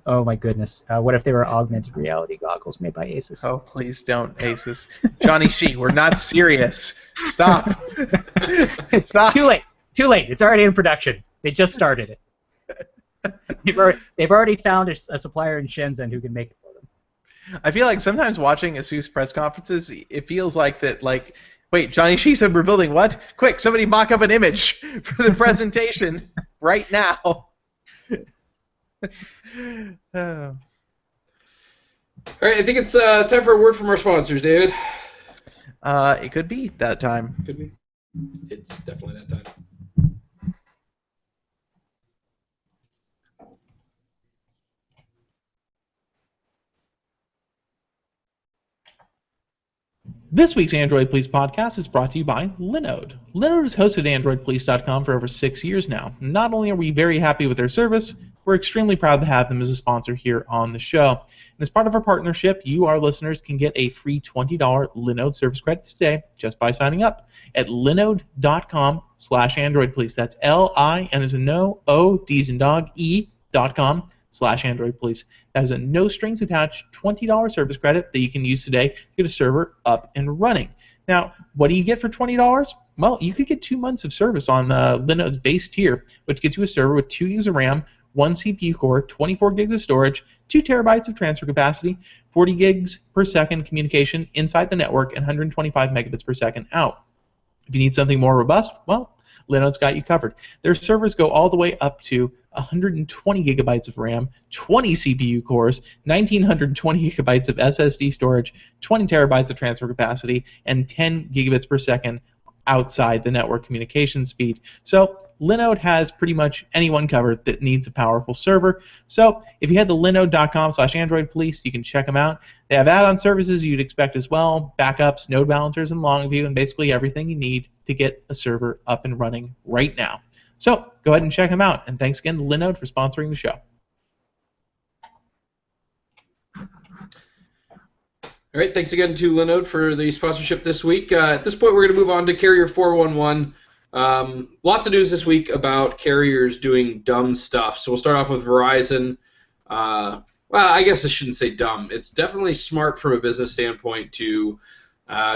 B: Oh my goodness. What if they were augmented reality goggles made by Asus?
C: Oh, please don't, Asus. Johnny Shee, we're not serious. Stop. Stop.
B: Too late. It's already in production. They just started it. They've already found a supplier in Shenzhen who can make it for them.
C: I feel like sometimes watching Asus press conferences, it feels like that, wait, Johnny Shee said we're building what? Quick, somebody mock up an image for the presentation right now.
A: All right, I think it's time for a word from our sponsors, David.
C: It could be that time.
A: Could be. It's definitely that time.
E: This week's Android Police podcast is brought to you by Linode. Linode has hosted AndroidPolice.com for over 6 years now. Not only are we very happy with their service, we're extremely proud to have them as a sponsor here on the show. And as part of our partnership, you, our listeners, can get a free $20 Linode service credit today just by signing up at linode.com/AndroidPolice. That's L-I, and as in no, O, D as in dog, E.com/AndroidPolice. That is a no strings attached $20 service credit that you can use today to get a server up and running. Now, what do you get for $20? Well, you could get 2 months of service on Linode's base tier, which gets you a server with 2 gigs of RAM, 1 CPU core, 24 gigs of storage, 2 terabytes of transfer capacity, 40 gigs per second communication inside the network, and 125 megabits per second out. If you need something more robust, well, Linode's got you covered. Their servers go all the way up to 120 gigabytes of RAM, 20 CPU cores, 1920 gigabytes of SSD storage, 20 terabytes of transfer capacity, and 10 gigabits per second outside the network communication speed. So Linode has pretty much anyone covered that needs a powerful server. So if you head to linode.com/AndroidPolice, you can check them out. They have add-on services you'd expect as well, backups, node balancers, and Longview, and basically everything you need to get a server up and running right now. So go ahead and check them out. And thanks again to Linode for sponsoring the show.
A: All right, thanks again to Linode for the sponsorship this week. At this point, we're going to move on to Carrier 411. Lots of news this week about carriers doing dumb stuff. So we'll start off with Verizon. Well, I guess I shouldn't say dumb. It's definitely smart from a business standpoint to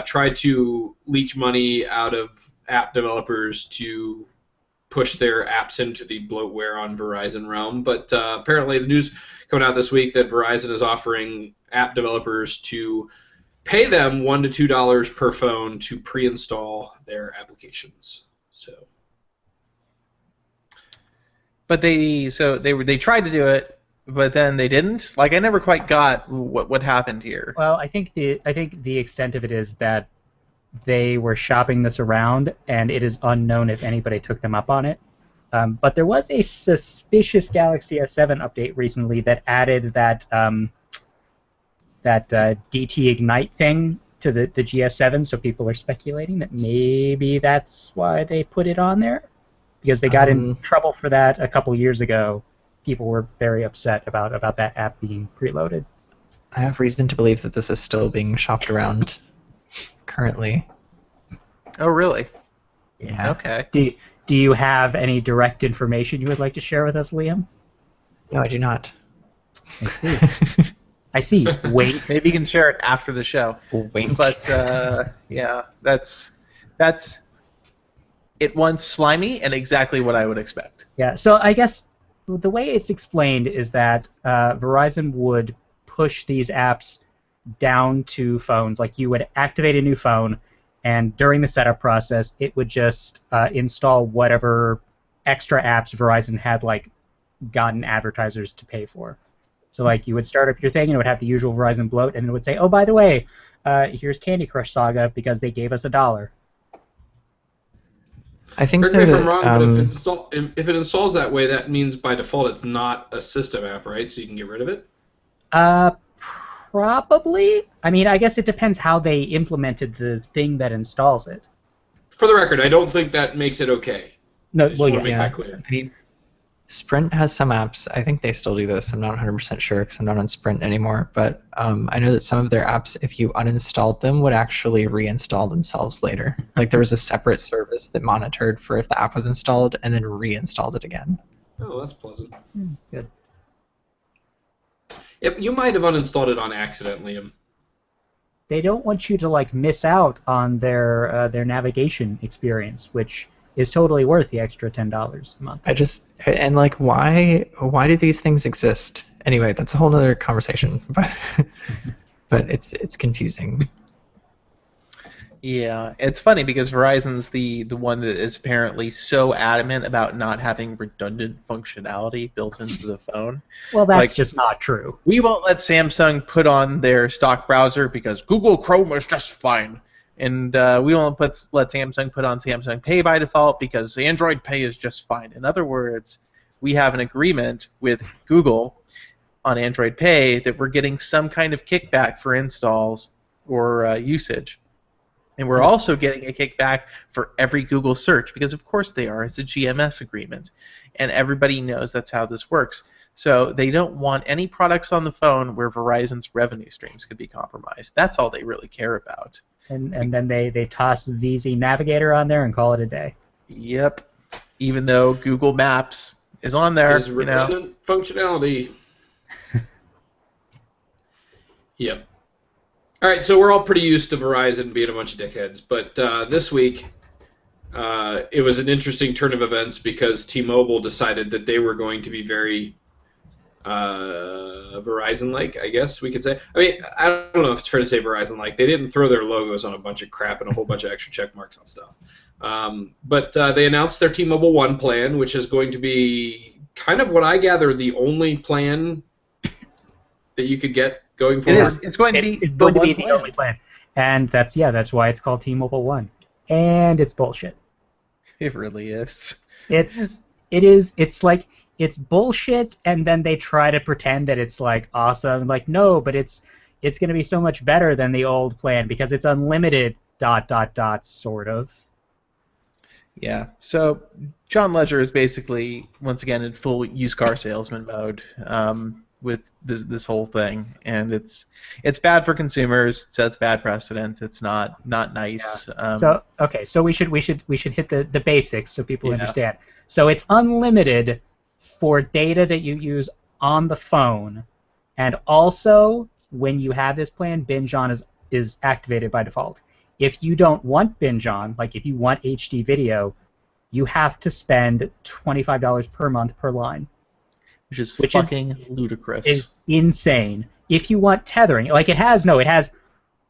A: try to leech money out of app developers to push their apps into the bloatware on Verizon realm. But apparently the news coming out this week that Verizon is offering app developers to pay them $1 to $2 per phone to pre-install their applications.
C: But they tried to do it, but then they didn't. Like, I never quite got what happened here.
B: Well, I think the extent of it is that they were shopping this around, and it is unknown if anybody took them up on it. But there was a suspicious Galaxy S7 update recently that added that DT Ignite thing to the GS7, so people are speculating that maybe that's why they put it on there, because they got in trouble for that a couple years ago. People were very upset about that app being preloaded.
D: I have reason to believe that this is still being shopped around currently.
C: Oh, really?
D: Yeah.
C: Okay.
B: Do you have any direct information you would like to share with us, Liam?
D: No, I do not.
B: I see. I see. Wait.
C: Maybe you can share it after the show.
D: Wink.
C: But yeah, that's it. Once slimy and exactly what I would expect.
B: Yeah. So I guess the way it's explained is that Verizon would push these apps down to phones. Like, you would activate a new phone, and during the setup process, it would just install whatever extra apps Verizon had gotten advertisers to pay for. So you would start up your thing, and it would have the usual Verizon bloat, and it would say, oh, by the way, here's Candy Crush Saga because they gave us $1.
D: I think
A: Correct me if I'm wrong, but if it installs that way, that means by default it's not a system app, right? So you can get rid of it?
B: Probably. I mean, I guess it depends how they implemented the thing that installs it.
A: For the record, I don't think that makes it okay.
B: No,
A: I just
B: well,
A: want to
B: yeah.
A: make that clear.
B: I mean,
D: Sprint has some apps. I think they still do this. I'm not 100% sure because I'm not on Sprint anymore. But I know that some of their apps, if you uninstalled them, would actually reinstall themselves later. Like, there was a separate service that monitored for if the app was installed and then reinstalled it again.
A: Oh, that's pleasant.
B: good.
A: Yep, you might have uninstalled it on accident, Liam.
B: They don't want you to miss out on their navigation experience, which is totally worth the extra $10 a month.
D: Why do these things exist? Anyway, that's a whole other conversation. But it's confusing.
C: Yeah, it's funny because Verizon's the one that is apparently so adamant about not having redundant functionality built into the phone.
B: Well, that's just not true.
C: We won't let Samsung put on their stock browser because Google Chrome is just fine. And we won't let Samsung put on Samsung Pay by default because Android Pay is just fine. In other words, we have an agreement with Google on Android Pay that we're getting some kind of kickback for installs or usage. And we're also getting a kickback for every Google search because, of course, they are. It's a GMS agreement. And everybody knows that's how this works. So they don't want any products on the phone where Verizon's revenue streams could be compromised. That's all they really care about.
B: And then they toss VZ Navigator on there and call it a day.
C: Yep. Even though Google Maps is on there.
A: Is redundant functionality. Yep. All right, so we're all pretty used to Verizon being a bunch of dickheads, but this week it was an interesting turn of events because T-Mobile decided that they were going to be very Verizon-like, I guess we could say. I mean, I don't know if it's fair to say Verizon-like. They didn't throw their logos on a bunch of crap and a whole bunch of extra check marks on stuff. But they announced their T-Mobile One plan, which is going to be kind of what I gather the only plan that you could get going
C: It
A: forward.
C: is. It's going to be
B: It's
C: the
B: going to
C: one
B: be the
C: plan.
B: only plan, and that's why it's called T-Mobile One, and it's bullshit.
C: It really is.
B: It's like it's bullshit, and then they try to pretend that it's like awesome. Like no, but it's going to be so much better than the old plan because it's unlimited. ... Sort of.
C: Yeah. So John Ledger is basically once again in full used car salesman mode with this whole thing, and it's bad for consumers. Sets bad precedent. It's not nice.
B: So okay, so we should hit the basics so people
C: Yeah.
B: understand. So it's unlimited for data that you use on the phone, and also when you have this plan, binge on is activated by default. If you don't want binge on, like if you want HD video, you have to spend $25 per month per line.
C: which is
B: which
C: fucking ludicrous.
B: Is insane. If you want tethering, like it has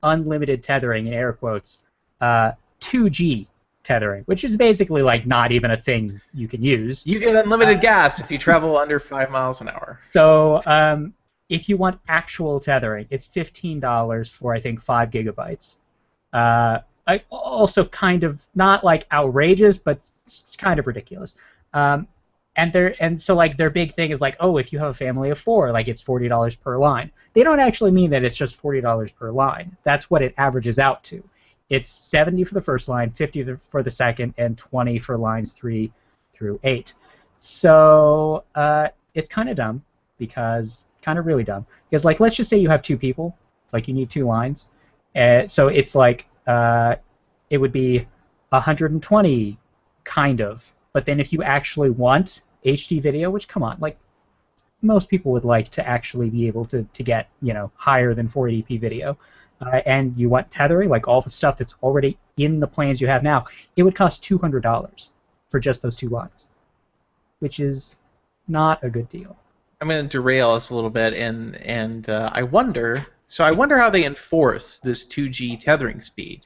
B: unlimited tethering in air quotes, 2G tethering, which is basically like not even a thing you can use.
C: You get unlimited gas if you travel under 5 miles an hour.
B: So if you want actual tethering, it's $15 for I think 5 gigabytes. I also kind of not like outrageous, but it's kind of ridiculous. And so like their big thing is like, oh, if you have a family of 4, like it's $40 per line. They don't actually mean that it's just $40 per line. That's what it averages out to. It's $70 for the first line, $50 for the second, and $20 for lines 3 through 8. So it's kind of dumb kind of really dumb. Because like let's just say you have 2 people, like you need 2 lines. So it's like it would be 120 kind of. But then if you actually want HD video, which come on, like most people would like to actually be able to get higher than 480p video, and you want tethering, like all the stuff that's already in the plans you have now, it would cost $200 for just those 2 lines, which is not a good deal.
C: I'm going to derail us a little bit, and I wonder how they enforce this 2G tethering speed,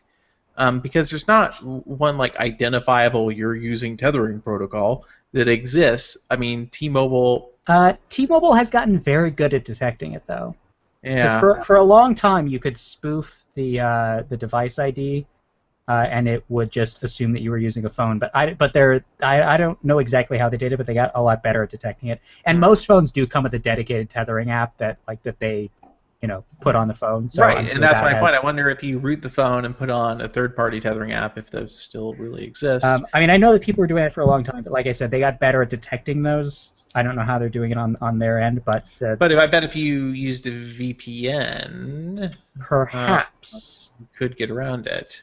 C: because there's not one like identifiable you're using tethering protocol that exists. I mean, T-Mobile
B: has gotten very good at detecting it though.
C: Yeah.
B: For a long time, you could spoof the device ID, and it would just assume that you were using a phone. But I don't know exactly how they did it, but they got a lot better at detecting it. And most phones do come with a dedicated tethering app that they put on the phone. So
C: right,
B: I'm sure
C: and that's my
B: has-
C: point. I wonder if you root the phone and put on a third-party tethering app, if those still really exist.
B: I mean, I know that people were doing it for a long time, but like I said, they got better at detecting those. I don't know how they're doing it on their end, but
C: I bet if you used a VPN,
B: perhaps
C: you could get around it.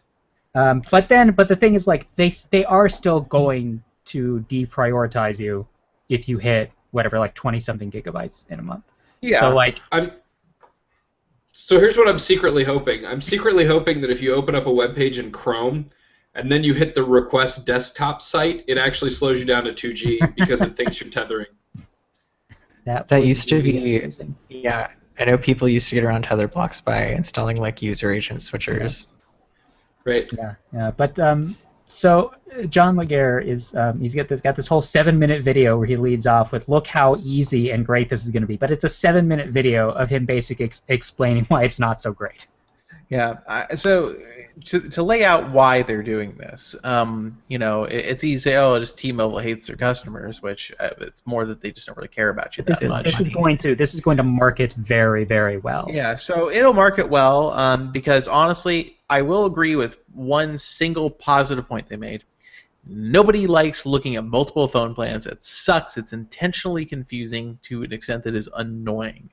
B: But the thing is, like, they are still going to deprioritize you if you hit whatever, like 20-something gigabytes in a month.
C: Yeah.
B: So like,
A: So here's what I'm secretly hoping. I'm secretly hoping that if you open up a web page in Chrome and then you hit the request desktop site, it actually slows you down to 2G because it thinks you're tethering.
D: That used to be
B: amazing.
D: Yeah, I know people used to get around tether blocks by installing like user agent switchers.
A: Right.
B: Yeah. But so John Laguerre is he's got this whole 7-minute video where he leads off with look how easy and great this is going to be. But it's a 7-minute video of him basically explaining why it's not so great.
C: Yeah. So to lay out why they're doing this, it's easy to say, oh, just T-Mobile hates their customers, which it's more that they just don't really care about you that much.
B: This is going to market very, very well.
C: Yeah. So it'll market well because honestly, I will agree with one single positive point they made. Nobody likes looking at multiple phone plans. It sucks. It's intentionally confusing to an extent that is annoying.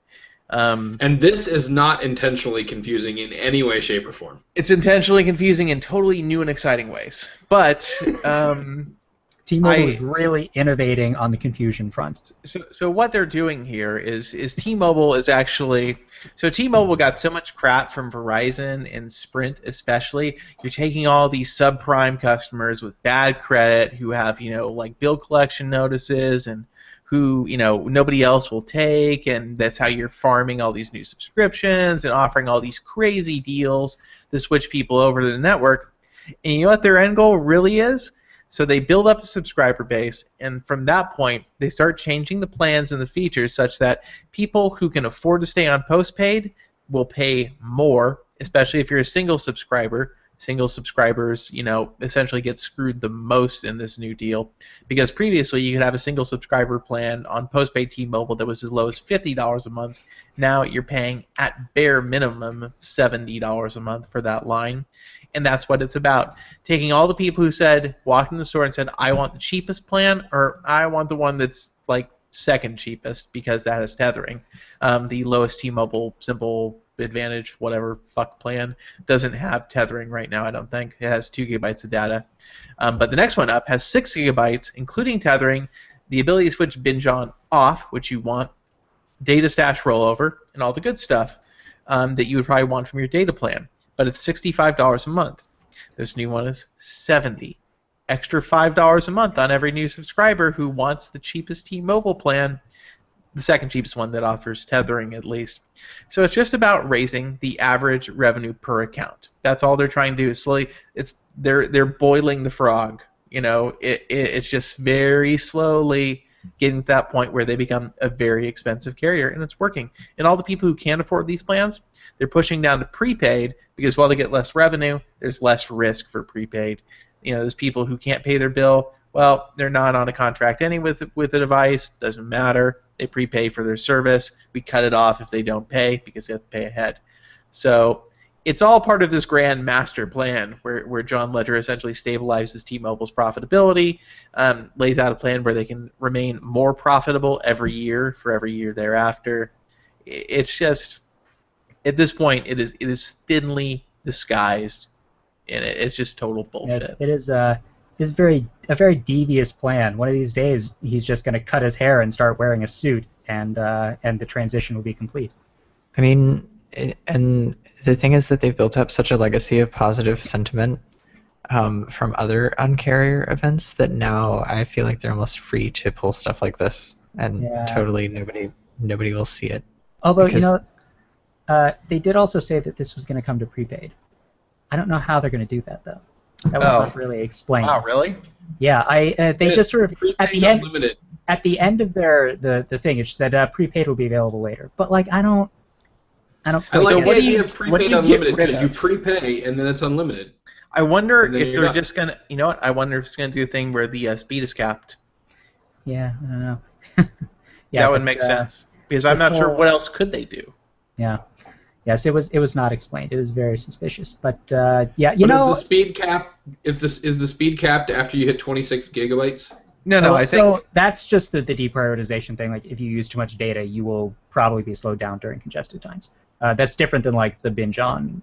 A: And this is not intentionally confusing in any way, shape, or form.
C: It's intentionally confusing in totally new and exciting ways. But
B: T-Mobile is really innovating on the confusion front.
C: So what they're doing here is T-Mobile is actually... So T-Mobile got so much crap from Verizon and Sprint especially. You're taking all these subprime customers with bad credit who have, like bill collection notices and who nobody else will take, and that's how you're farming all these new subscriptions and offering all these crazy deals to switch people over to the network. And you know what their end goal really is? So they build up a subscriber base, and from that point, they start changing the plans and the features such that people who can afford to stay on postpaid will pay more, especially if you're a single subscriber. Single subscribers, essentially get screwed the most in this new deal, because previously you could have a single subscriber plan on postpaid T-Mobile that was as low as $50 a month. Now you're paying at bare minimum $70 a month for that line, and that's what it's about. Taking all the people who walked in the store and said, I want the cheapest plan, or I want the one that's like second cheapest because that has tethering. The lowest T-Mobile Simple Advantage, whatever fuck plan, doesn't have tethering right now, I don't think. It has 2 gigabytes of data. But the next one up has 6 gigabytes, including tethering, the ability to switch binge on off, which you want, data stash rollover, and all the good stuff that you would probably want from your data plan. But it's $65 a month. This new one is $70. Extra $5 a month on every new subscriber who wants the cheapest T-Mobile plan, the second cheapest one that offers tethering at least. So it's just about raising the average revenue per account. That's all they're trying to do. Slowly, they're boiling the frog. It's just very slowly getting to that point where they become a very expensive carrier, and it's working. And all the people who can't afford these plans, they're pushing down to prepaid, because while they get less revenue, there's less risk for prepaid. There's people who can't pay their bill. Well, they're not on a contract with the device. Doesn't matter. They prepay for their service. We cut it off if they don't pay because they have to pay ahead. So it's all part of this grand master plan where John Ledger essentially stabilizes T-Mobile's profitability, lays out a plan where they can remain more profitable every year for every year thereafter. It's just, at this point, it is thinly disguised, and it's just total bullshit.
B: Yes, it is a very devious plan. One of these days, he's just going to cut his hair and start wearing a suit, and the transition will be complete.
D: I mean, and the thing is that they've built up such a legacy of positive sentiment from other Un-carrier events that now I feel like they're almost free to pull stuff like this, and totally nobody will see it.
B: Although, they did also say that this was going to come to prepaid. I don't know how they're going to do that, though. That was not really explained.
C: Wow, really?
B: Yeah, they just sort of at the end.
A: Unlimited.
B: At the end of the thing, it said prepaid will be available later. But I don't.
A: I like
C: So
A: the
C: what do
A: idea
C: you-
A: of
C: what do
A: prepaid
C: you get
A: unlimited
C: rid
A: because
C: of?
A: you prepay and then it's unlimited.
C: I wonder
A: And then
C: if
A: you're
C: they're
A: done.
C: just going to, I wonder if it's going to do a thing where the speed is capped.
B: Yeah, I don't know.
C: That would make sense. Because I'm
B: this
C: not sure
B: whole-
C: what else could they do.
B: Yeah. Yes, it was not explained. It was very suspicious. But
A: Is the speed cap? Is the speed capped after you hit 26 gigabytes?
C: No, I think...
B: So that's just the deprioritization thing. Like, if you use too much data, you will probably be slowed down during congested times. That's different than the binge on,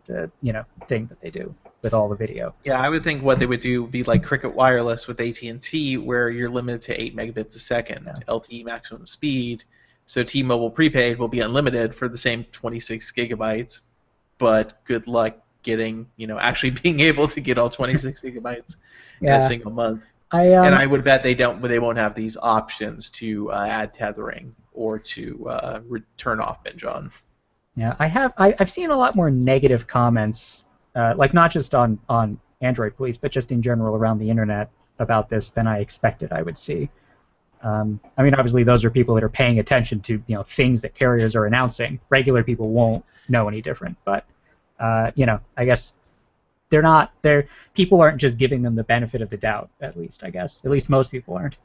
B: thing that they do with all the video.
C: Yeah, I would think what they would do would be like Cricket Wireless with AT&T, where you're limited to 8 megabits a second, LTE maximum speed. So T-Mobile prepaid will be unlimited for the same 26 gigabytes, but good luck getting, actually being able to get all 26 gigabytes in a single month. And I would bet they won't have these options to add tethering or to turn off binge on.
B: Yeah, I've seen a lot more negative comments, not just on Android Police, but just in general around the internet about this than I expected I would see. Obviously those are people that are paying attention to things that carriers are announcing. Regular people won't know any different, but I guess people aren't just giving them the benefit of the doubt. At least most people aren't.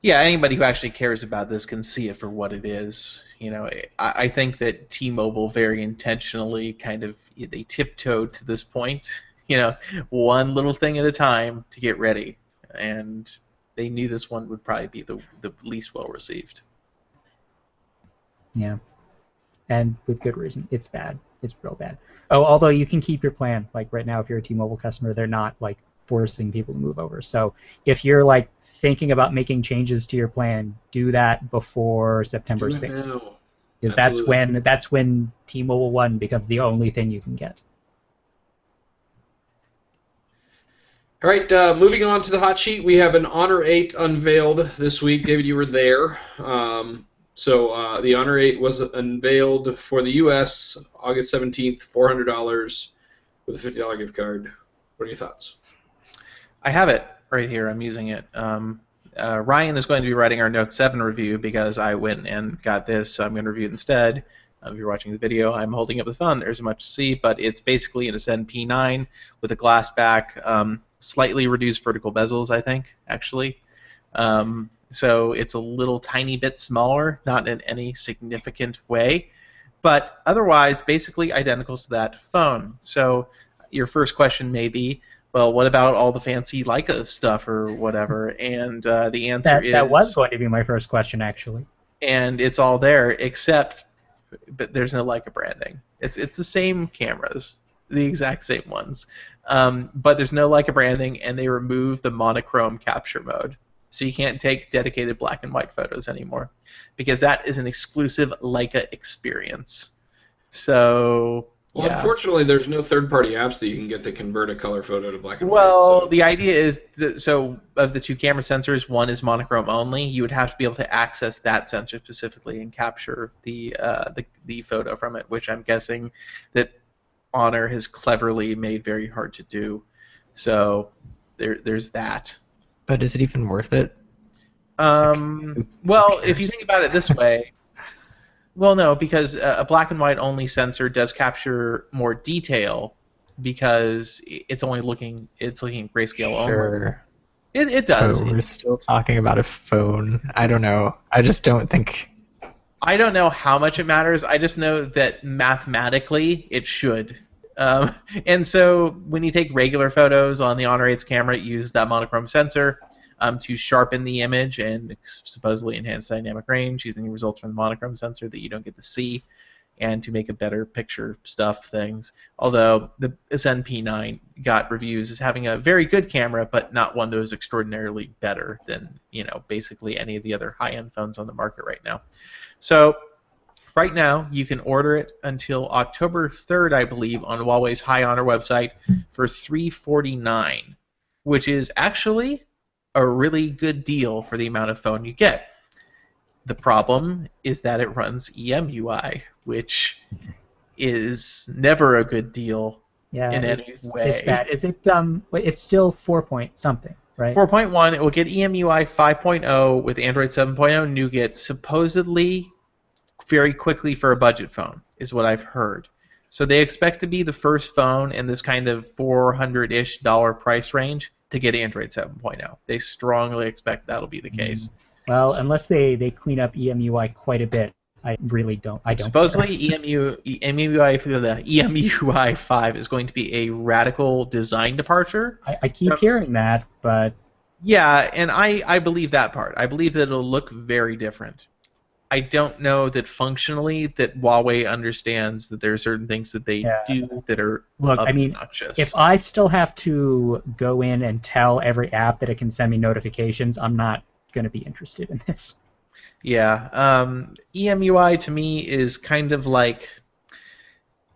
C: Yeah, anybody who actually cares about this can see it for what it is. I think that T-Mobile very intentionally they tiptoed to this point. One little thing at a time to get ready, and they knew this one would probably be the least well received.
B: Yeah, and with good reason. It's bad. It's real bad. Oh, although you can keep your plan. Right now, if you're a T-Mobile customer, they're not forcing people to move over. So if you're thinking about making changes to your plan, do that before September 6th. Because that's when T-Mobile One becomes the only thing you can get.
A: All right, moving on to the hot sheet, we have an Honor 8 unveiled this week. David, you were there. So the Honor 8 was unveiled for the U.S. August 17th, $400 with a $50 gift card. What are your thoughts?
C: I have it right here. I'm using it. Ryan is going to be writing our Note 7 review because I went and got this, so I'm going to review it instead. If you're watching the video, I'm holding up the phone. There's much to see, but it's basically an Ascend P9 with a glass back, slightly reduced vertical bezels, I think, actually. So it's a little tiny bit smaller, not in any significant way, but otherwise basically identical to that phone. So your first question may be, well, what about all the fancy Leica stuff or whatever? And the answer is...
B: That was going to be my first question, actually.
C: And it's all there, except... but there's no Leica branding. It's the same cameras, the exact same ones. But there's no Leica branding, and they removed the monochrome capture mode. So you can't take dedicated black and white photos anymore, because that is an exclusive Leica experience. So...
A: Well,
C: yeah.
A: Unfortunately, there's no third-party apps that you can get to convert a color photo to black and white.
C: Well,
A: So.
C: the idea is that, so of the two camera sensors, one is monochrome only. You would have to be able to access that sensor specifically and capture the photo from it, which I'm guessing that Honor has cleverly made very hard to do. So there's that.
D: But is it even worth it?
C: Well, if you think about it this way. Well, no, because a black and white only sensor does capture more detail because it's looking grayscale only.
D: Sure.
C: It does.
D: So we're still talking about a phone. I don't know. I just don't think...
C: I don't know how much it matters. I just know that mathematically it should. And so when you take regular photos on the Honor 8's camera, it uses that monochrome sensor to sharpen the image and supposedly enhance dynamic range using the results from the monochrome sensor that you don't get to see, and to make a better picture stuff things. Although the Ascend P9 got reviews as having a very good camera, but not one that was extraordinarily better than basically any of the other high-end phones on the market right now. So right now you can order it until October 3rd, I believe, on Huawei's High Honor website for $349, which is actually a really good deal for the amount of phone you get. The problem is that it runs EMUI, which is never a good deal in any way.
B: It's bad. Is it it's still 4 point something, right?
C: 4.1, it will get EMUI 5.0 with Android 7.0 Nougat supposedly very quickly for a budget phone, is what I've heard. So they expect to be the first phone in this kind of $400-ish price range to get Android 7.0. They strongly expect that'll be the case.
B: Well, unless they clean up EMUI quite a bit, I really don't. I don't.
C: Supposedly, EMUI 5 is going to be a radical design departure.
B: I keep hearing that, but
C: yeah, and I believe that part. I believe that it'll look very different. I don't know that functionally that Huawei understands that there are certain things that they do that are obnoxious.
B: If I still have to go in and tell every app that it can send me notifications, I'm not going to be interested in this.
C: Yeah, EMUI to me is kind of like,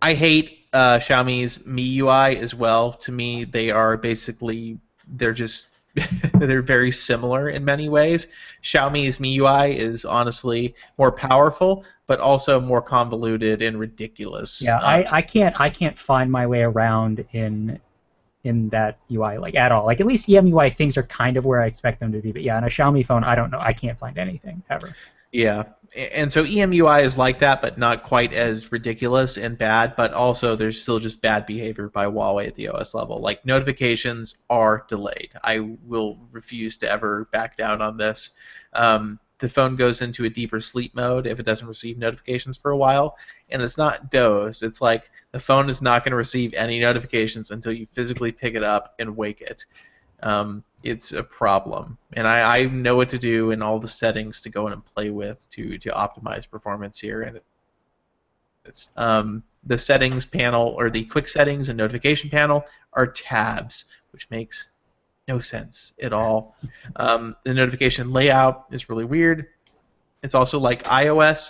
C: I hate Xiaomi's MIUI as well. To me, they're just they're very similar in many ways. Xiaomi's MIUI is honestly more powerful, but also more convoluted and ridiculous.
B: Yeah, I can't find my way around in that UI at all. At least EMUI things are kind of where I expect them to be. But yeah, on a Xiaomi phone, I don't know. I can't find anything ever.
C: Yeah, and so EMUI is like that, but not quite as ridiculous and bad, but also there's still just bad behavior by Huawei at the OS level. Like, notifications are delayed. I will refuse to ever back down on this. The phone goes into a deeper sleep mode if it doesn't receive notifications for a while, and it's not doze. It's like the phone is not going to receive any notifications until you physically pick it up and wake it. It's a problem, and I know what to do in all the settings to go in and play with to optimize performance here. And it's the settings panel, or the quick settings and notification panel, are tabs, which makes no sense at all. The notification layout is really weird. It's also like iOS,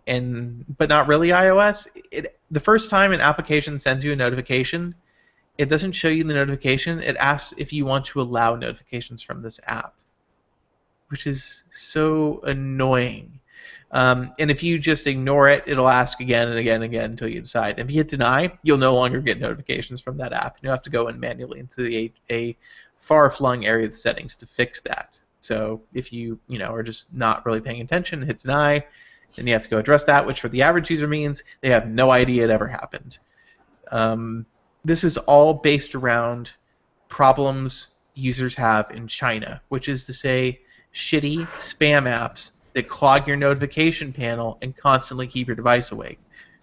C: but not really iOS. The first time an application sends you a notification, it doesn't show you the notification. It asks if you want to allow notifications from this app, which is so annoying. And if you just ignore it, it'll ask again and again and again until you decide. If you hit deny, you'll no longer get notifications from that app. You'll have to go in manually into a far-flung area of the settings to fix that. So if you are just not really paying attention, hit deny, then you have to go address that, which for the average user means they have no idea it ever happened. This is all based around problems users have in China, which is to say shitty spam apps that clog your notification panel and constantly keep your device awake,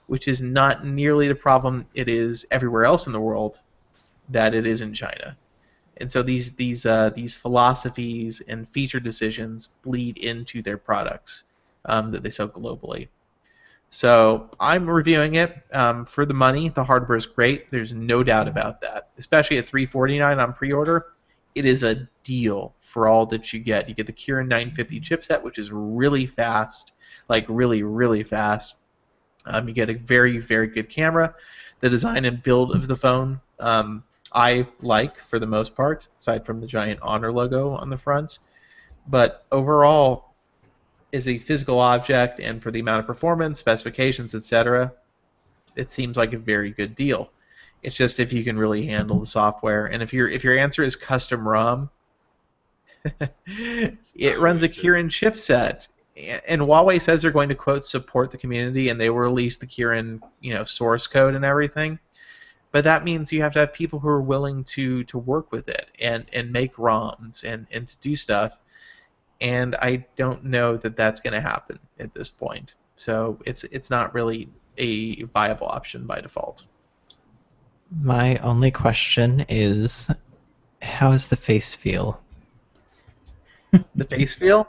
C: which is not nearly the problem it is everywhere else in the world that it is in China. And so these philosophies and feature decisions bleed into their products that they sell globally. So I'm reviewing it for the money. The hardware is great. There's no doubt about that. Especially at $349 on pre-order, it is a deal for all that you get. You get the Kirin 950 chipset, which is really fast, like really, really fast. You get a very, very good camera. The design and build of the phone I like for the most part, aside from the giant Honor logo on the front. But overall, as a physical object and for the amount of performance, specifications, etc., it seems like a very good deal. It's just if you can really handle the software, and if your answer is custom ROM, it runs a Kirin chipset. And Huawei says they're going to quote support the community, and they will release the Kirin source code and everything. But that means you have to have people who are willing to work with it and make ROMs and to do stuff. And I don't know that that's going to happen at this point. So it's not really a viable option by default.
D: My only question is, how does the face feel?
C: The face feel?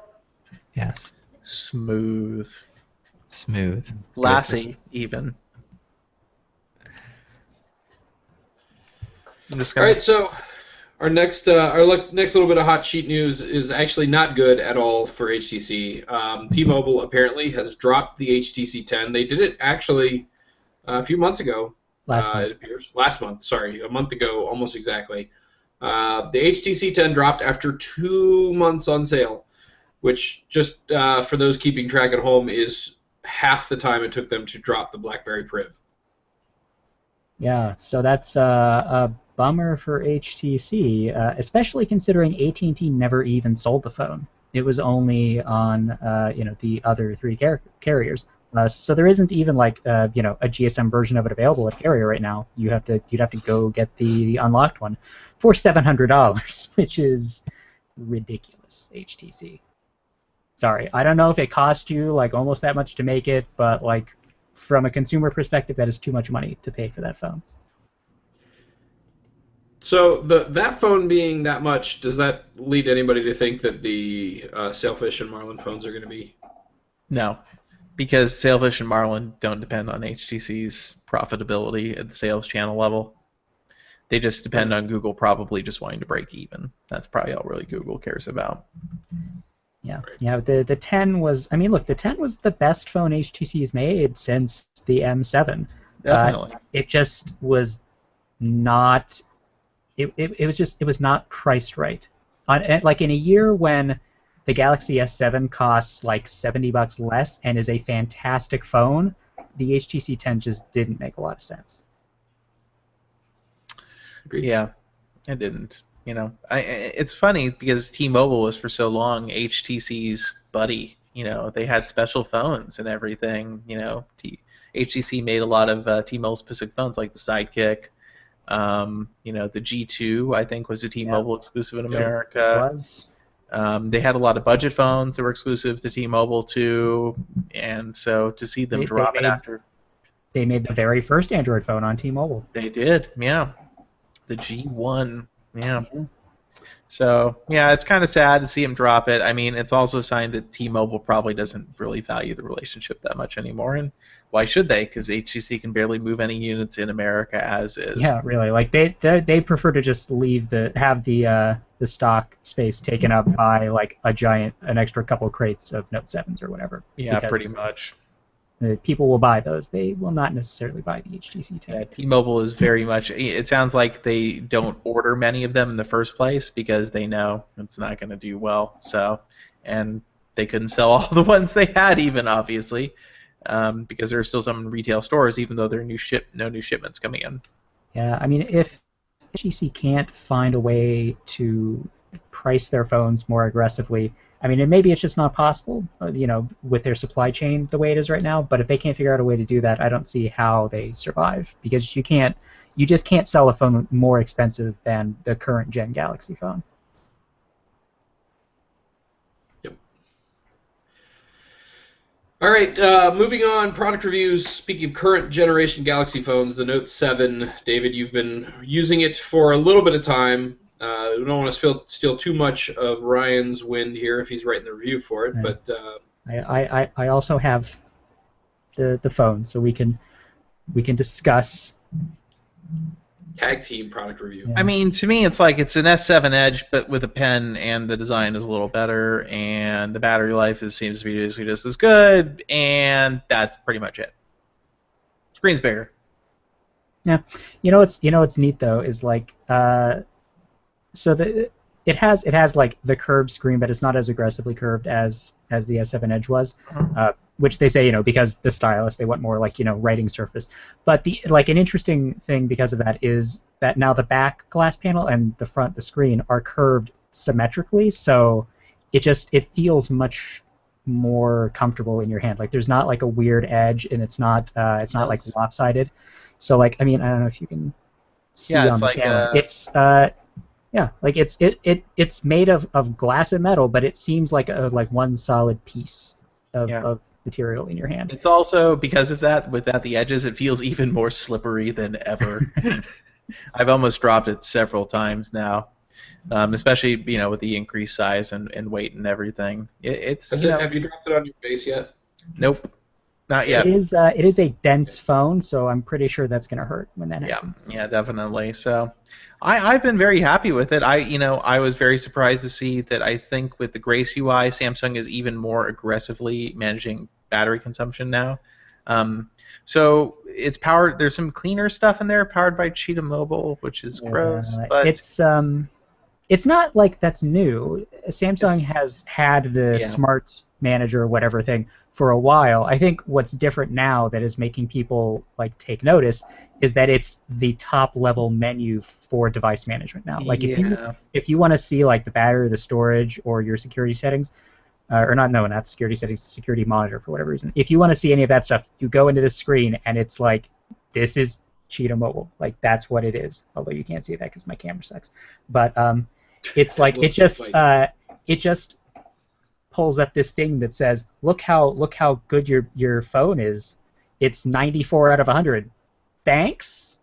D: Yes.
C: Smooth.
D: Smooth.
C: Glassy, even. I'm just
A: All
C: gonna...
A: right, so our next little bit of hot sheet news is actually not good at all for HTC. T-Mobile apparently has dropped the HTC 10. They did it actually a few months ago. It appears last month. Sorry, a month ago, almost exactly. The HTC 10 dropped after 2 months on sale, which just for those keeping track at home is half the time it took them to drop the BlackBerry Priv.
B: Yeah, so that's a bummer for HTC, especially considering AT&T never even sold the phone. It was only on the other three carriers. So there isn't even like a GSM version of it available at carrier right now. You'd have to go get the unlocked one for $700, which is ridiculous. HTC. Sorry, I don't know if it cost you like almost that much to make it, but like from a consumer perspective, that is too much money to pay for that phone.
A: So that phone being that much, does that lead anybody to think that the Sailfish and Marlin phones are going to be?
C: No, because Sailfish and Marlin don't depend on HTC's profitability at the sales channel level. They just depend on Google probably just wanting to break even. That's probably all really Google cares about.
B: Yeah, yeah. The 10 was. I mean, look, the 10 was the best phone HTC's made since the M7.
C: Definitely.
B: It just was not. It was not priced right. Like in a year when the Galaxy S7 costs like $70 less and is a fantastic phone, the HTC 10 just didn't make a lot of sense.
A: Agreed.
C: Yeah, it didn't. It's funny because T-Mobile was for so long HTC's buddy. They had special phones and everything. HTC made a lot of T-Mobile specific phones like the Sidekick. The G2 I think was a T-Mobile exclusive in America.
B: It was.
C: They had a lot of budget phones that were exclusive to T-Mobile too, and so to see them drop it after.
B: They made the very first Android phone on T-Mobile.
C: They did, yeah. The G1. Yeah. So, yeah, it's kind of sad to see him drop it. I mean, it's also a sign that T-Mobile probably doesn't really value the relationship that much anymore. And why should they? Because HTC can barely move any units in America as is.
B: Yeah, really. Like they prefer to just have the stock space taken up by like an extra couple crates of Note 7s or whatever.
C: Yeah, pretty much.
B: People will buy those. They will not necessarily buy the HTC 10.
C: Yeah, T-Mobile is very much. It sounds like they don't order many of them in the first place because they know it's not going to do well. So, and they couldn't sell all the ones they had, even obviously, because there are still some in retail stores, even though there are no new shipments coming in.
B: Yeah, I mean, if HTC can't find a way to price their phones more aggressively, I mean, and maybe it's just not possible, with their supply chain the way it is right now. But if they can't figure out a way to do that, I don't see how they survive, because you just can't sell a phone more expensive than the current gen Galaxy phone.
A: Yep. All right, moving on, product reviews. Speaking of current generation Galaxy phones, the Note 7. David, you've been using it for a little bit of time. We don't want to steal too much of Ryan's wind here if he's writing the review for it,
B: Right.
A: but
B: I also have the phone, so we can discuss.
A: tag team product review.
B: Yeah.
C: I mean, to me, it's like it's an S7 Edge, but with a pen, and the design is a little better, and the battery life seems to be just as good, and that's pretty much it. Screen's bigger.
B: Yeah, what's neat though is like so it has like the curved screen, but it's not as aggressively curved as the S7 Edge was, which they say because the stylus, they want more like writing surface. But an interesting thing because of that is that now the back glass panel and the screen are curved symmetrically, so it feels much more comfortable in your hand. Like there's not like a weird edge, and it's not like lopsided. So like, I mean, I don't know if you can see on the camera. It's made of glass and metal, but it seems like one solid piece of material in your hand.
C: It's also because of that, without the edges, it feels even more slippery than ever. I've almost dropped it several times now, especially with the increased size and weight and everything.
A: Have you dropped it on your face yet?
C: Nope. Not yet.
B: It is a dense phone, so I'm pretty sure that's going to hurt when that happens.
C: Yeah, definitely. So, I've been very happy with it. I was very surprised to see that. I think with the Grace UI, Samsung is even more aggressively managing battery consumption now. So it's powered. There's some cleaner stuff in there, powered by Cheetah Mobile, which is gross. But
B: it's not like that's new. Samsung has had the Smart Manager, whatever thing, for a while. I think what's different now that is making people take notice is that it's the top level menu for device management now. If you want to see the battery, the storage, or your security settings, not security settings, the security monitor for whatever reason. If you want to see any of that stuff, you go into this screen and it's this is Cheetah Mobile. That's what it is. Although you can't see that because my camera sucks. But it's it just pulls up this thing that says, look how good your phone is. It's 94 out of 100. Thanks.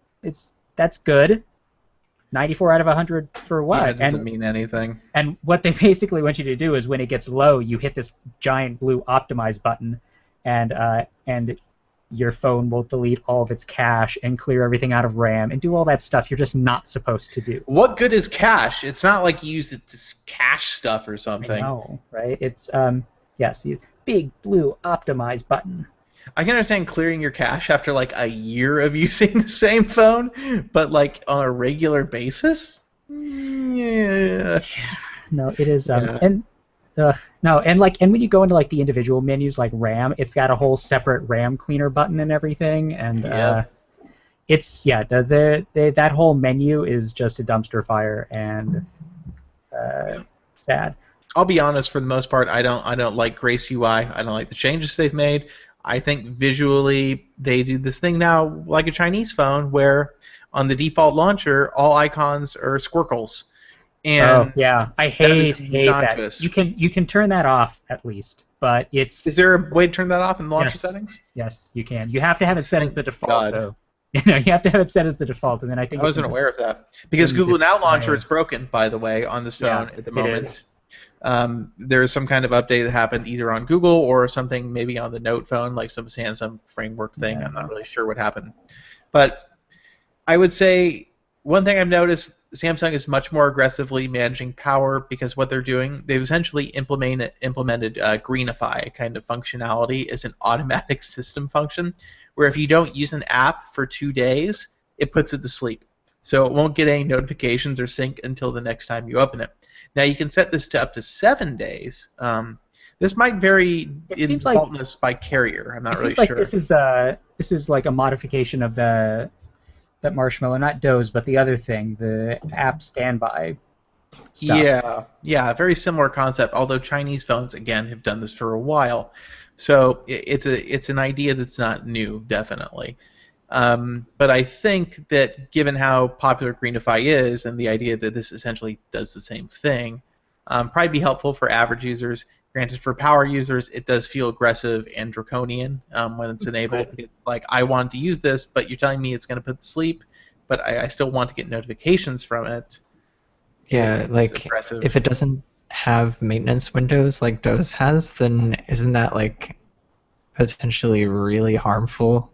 B: That's good. 94 out of 100 for what?
C: Yeah, it doesn't mean anything.
B: And what they basically want you to do is when it gets low, you hit this giant blue optimize button, and your phone will delete all of its cache and clear everything out of RAM and do all that stuff you're just not supposed to do.
C: What good is cache? It's not like you use it to cache stuff or something.
B: I know, right? It's see, big blue optimize button.
C: I can understand clearing your cache after a year of using the same phone, but on a regular basis? Yeah.
B: No, it is and when you go into the individual menus like RAM, it's got a whole separate RAM cleaner button and everything, and that whole menu is just a dumpster fire and sad.
C: I'll be honest, for the most part, I don't like Grace UI. I don't like the changes they've made. I think visually they do this thing now like a Chinese phone where on the default launcher all icons are squircles. And
B: I hate that. You can turn that off at least, but it's.
C: Is there a way to turn that off in the launcher settings?
B: Yes, you can. You have to have it set as the default though. You have to have it set as the default, and then I think
C: I wasn't aware of that because Google Now Launcher is broken, by the way, on this phone at the moment. It is. There is some kind of update that happened either on Google or something maybe on the Note phone, like some Samsung framework thing. I'm not really sure what happened. But I would say one thing I've noticed, Samsung is much more aggressively managing power because what they're doing, they've essentially implemented Greenify kind of functionality as an automatic system function, where if you don't use an app for 2 days, it puts it to sleep. So it won't get any notifications or sync until the next time you open it. Now you can set this to up to 7 days. This might vary in defaultness by carrier. I'm not really sure.
B: It seems like this is like a modification of that Marshmallow, not Doze, but the other thing, the app standby stuff.
C: Yeah, very similar concept. Although Chinese phones again have done this for a while, so it's an idea that's not new, definitely. But I think that given how popular Greenify is, and the idea that this essentially does the same thing, probably be helpful for average users. Granted, for power users, it does feel aggressive and draconian when it's enabled. It's like, I want to use this, but you're telling me it's going to put to sleep, but I still want to get notifications from it.
D: Yeah,
C: It's
D: like
C: aggressive.
D: if it doesn't have maintenance windows like Doze has, then isn't that like potentially really harmful?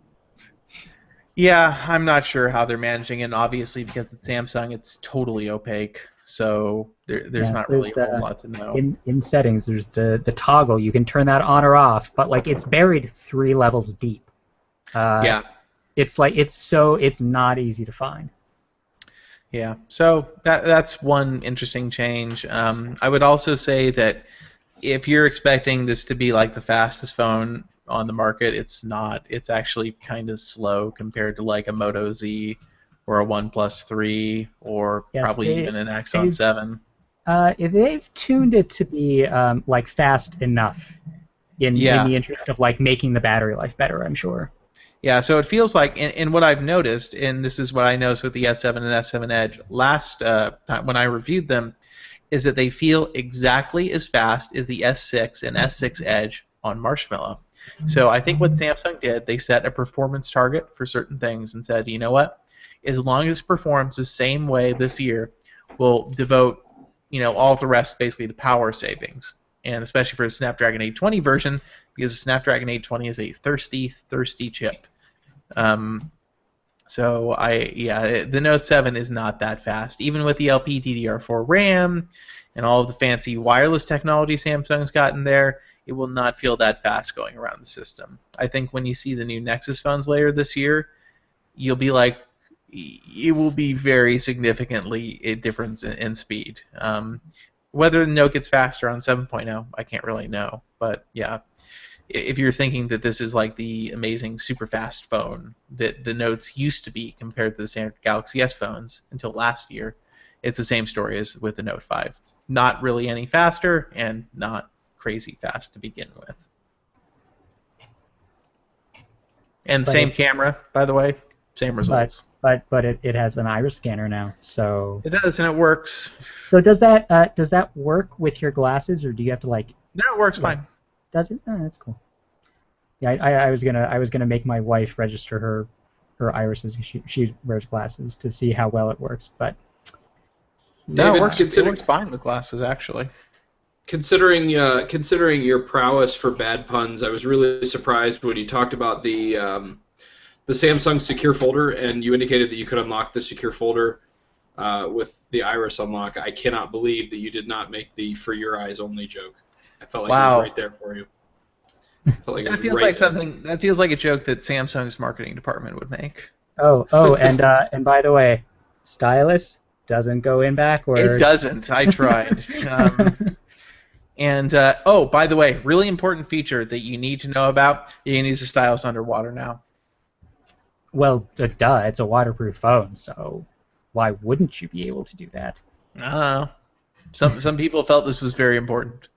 C: Yeah, I'm not sure how they're managing it. And obviously, because it's Samsung, it's totally opaque. So there's not really a whole lot to know.
B: In settings, there's the toggle. You can turn that on or off, but like it's buried 3 levels deep.
C: Yeah.
B: It's like it's not easy to find.
C: Yeah. So that's one interesting change. I would also say that if you're expecting this to be like the fastest phone on the market, it's not. It's actually kind of slow compared to like a Moto Z or a OnePlus 3 or probably even an Axon 7.
B: They've tuned it to be like fast enough in the interest of like making the battery life better, I'm sure.
C: Yeah, so it feels like, and what I've noticed, and this is what I noticed with the S7 and S7 Edge last time when I reviewed them, is that they feel exactly as fast as the S6 and S6 Edge on Marshmallow. So I think what Samsung did, they set a performance target for certain things and said, you know what? As long as it performs the same way this year, we'll devote, all the rest basically to power savings, and especially for the Snapdragon 820 version, because the Snapdragon 820 is a thirsty chip. So the Note 7 is not that fast, even with the LPDDR4 RAM and all of the fancy wireless technology Samsung's got in there. It will not feel that fast going around the system. I think when you see the new Nexus phones later this year, you'll be like, it will be very significantly a difference in speed. Whether the Note gets faster on 7.0, I can't really know. But yeah, if you're thinking that this is like the amazing super fast phone that the Notes used to be compared to the standard Galaxy S phones until last year, it's the same story as with the Note 5. Not really any faster and not crazy fast to begin with. And same camera, by the way, same results.
B: But it has an iris scanner now, so
C: it does, and it works.
B: So does that work with your glasses, or do you have to like?
C: No, it works fine.
B: Does it? Oh, that's cool. Yeah, I was gonna make my wife register her irises. She wears glasses to see how well it works, but
C: no, it works fine with glasses actually.
A: Considering your prowess for bad puns, I was really surprised when you talked about the Samsung secure folder, and you indicated that you could unlock the secure folder with the iris unlock. I cannot believe that you did not make the "for your eyes only" joke. I felt like it was right there for you.
C: That feels like something. That feels like a joke that Samsung's marketing department would make.
B: Oh, and by the way, stylus doesn't go in backwards.
C: It doesn't. I tried. And by the way, really important feature that you need to know about: you can use the stylus underwater now.
B: Well, duh, it's a waterproof phone, so why wouldn't you be able to do that?
C: Some people felt this was very important.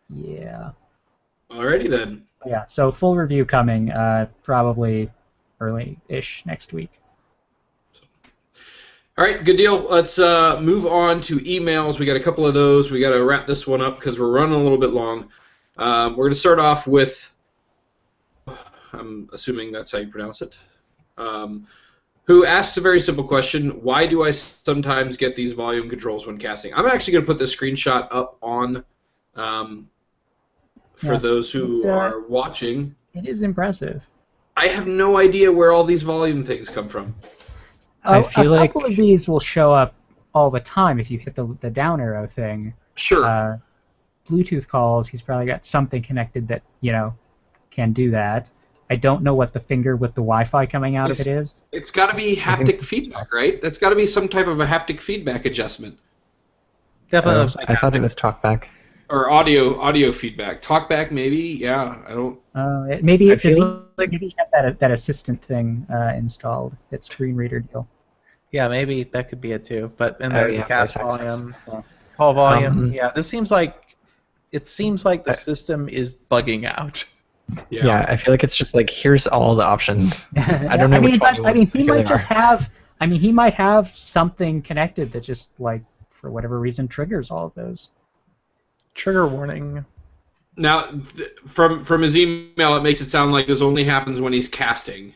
B: Yeah.
A: Alrighty then.
B: Yeah, so full review coming probably early-ish next week.
A: All right, good deal. Let's move on to emails. We got a couple of those. We got to wrap this one up because we're running a little bit long. We're going to start off with, I'm assuming that's how you pronounce it, who asks a very simple question: why do I sometimes get these volume controls when casting? I'm actually going to put this screenshot up on for those who are watching.
B: It is impressive.
A: I have no idea where all these volume things come from.
D: I feel
B: a
D: like
B: couple of these will show up all the time if you hit the down arrow thing.
A: Sure.
B: Bluetooth calls, he's probably got something connected that, can do that. I don't know what the finger with the Wi-Fi coming out of it is.
A: It's got to be haptic feedback, right? That's got to be some type of a haptic feedback adjustment.
C: Definitely looks like
D: I thought it was TalkBack.
A: Or audio feedback. Talkback, maybe? Yeah, I don't...
B: Maybe
D: I feel
B: maybe he has that assistant thing installed, that screen reader deal.
C: Yeah, maybe that could be it too. But then there's cast
D: voice access.
C: volume, call volume. Yeah, it seems like the system is bugging out.
D: Yeah, I feel like it's just like, here's all the options. I don't know which one you want.
B: he might just have. He might have something connected that just, like, for whatever reason, triggers all of those.
C: Trigger warning.
A: Now, from his email, it makes it sound like this only happens when he's casting.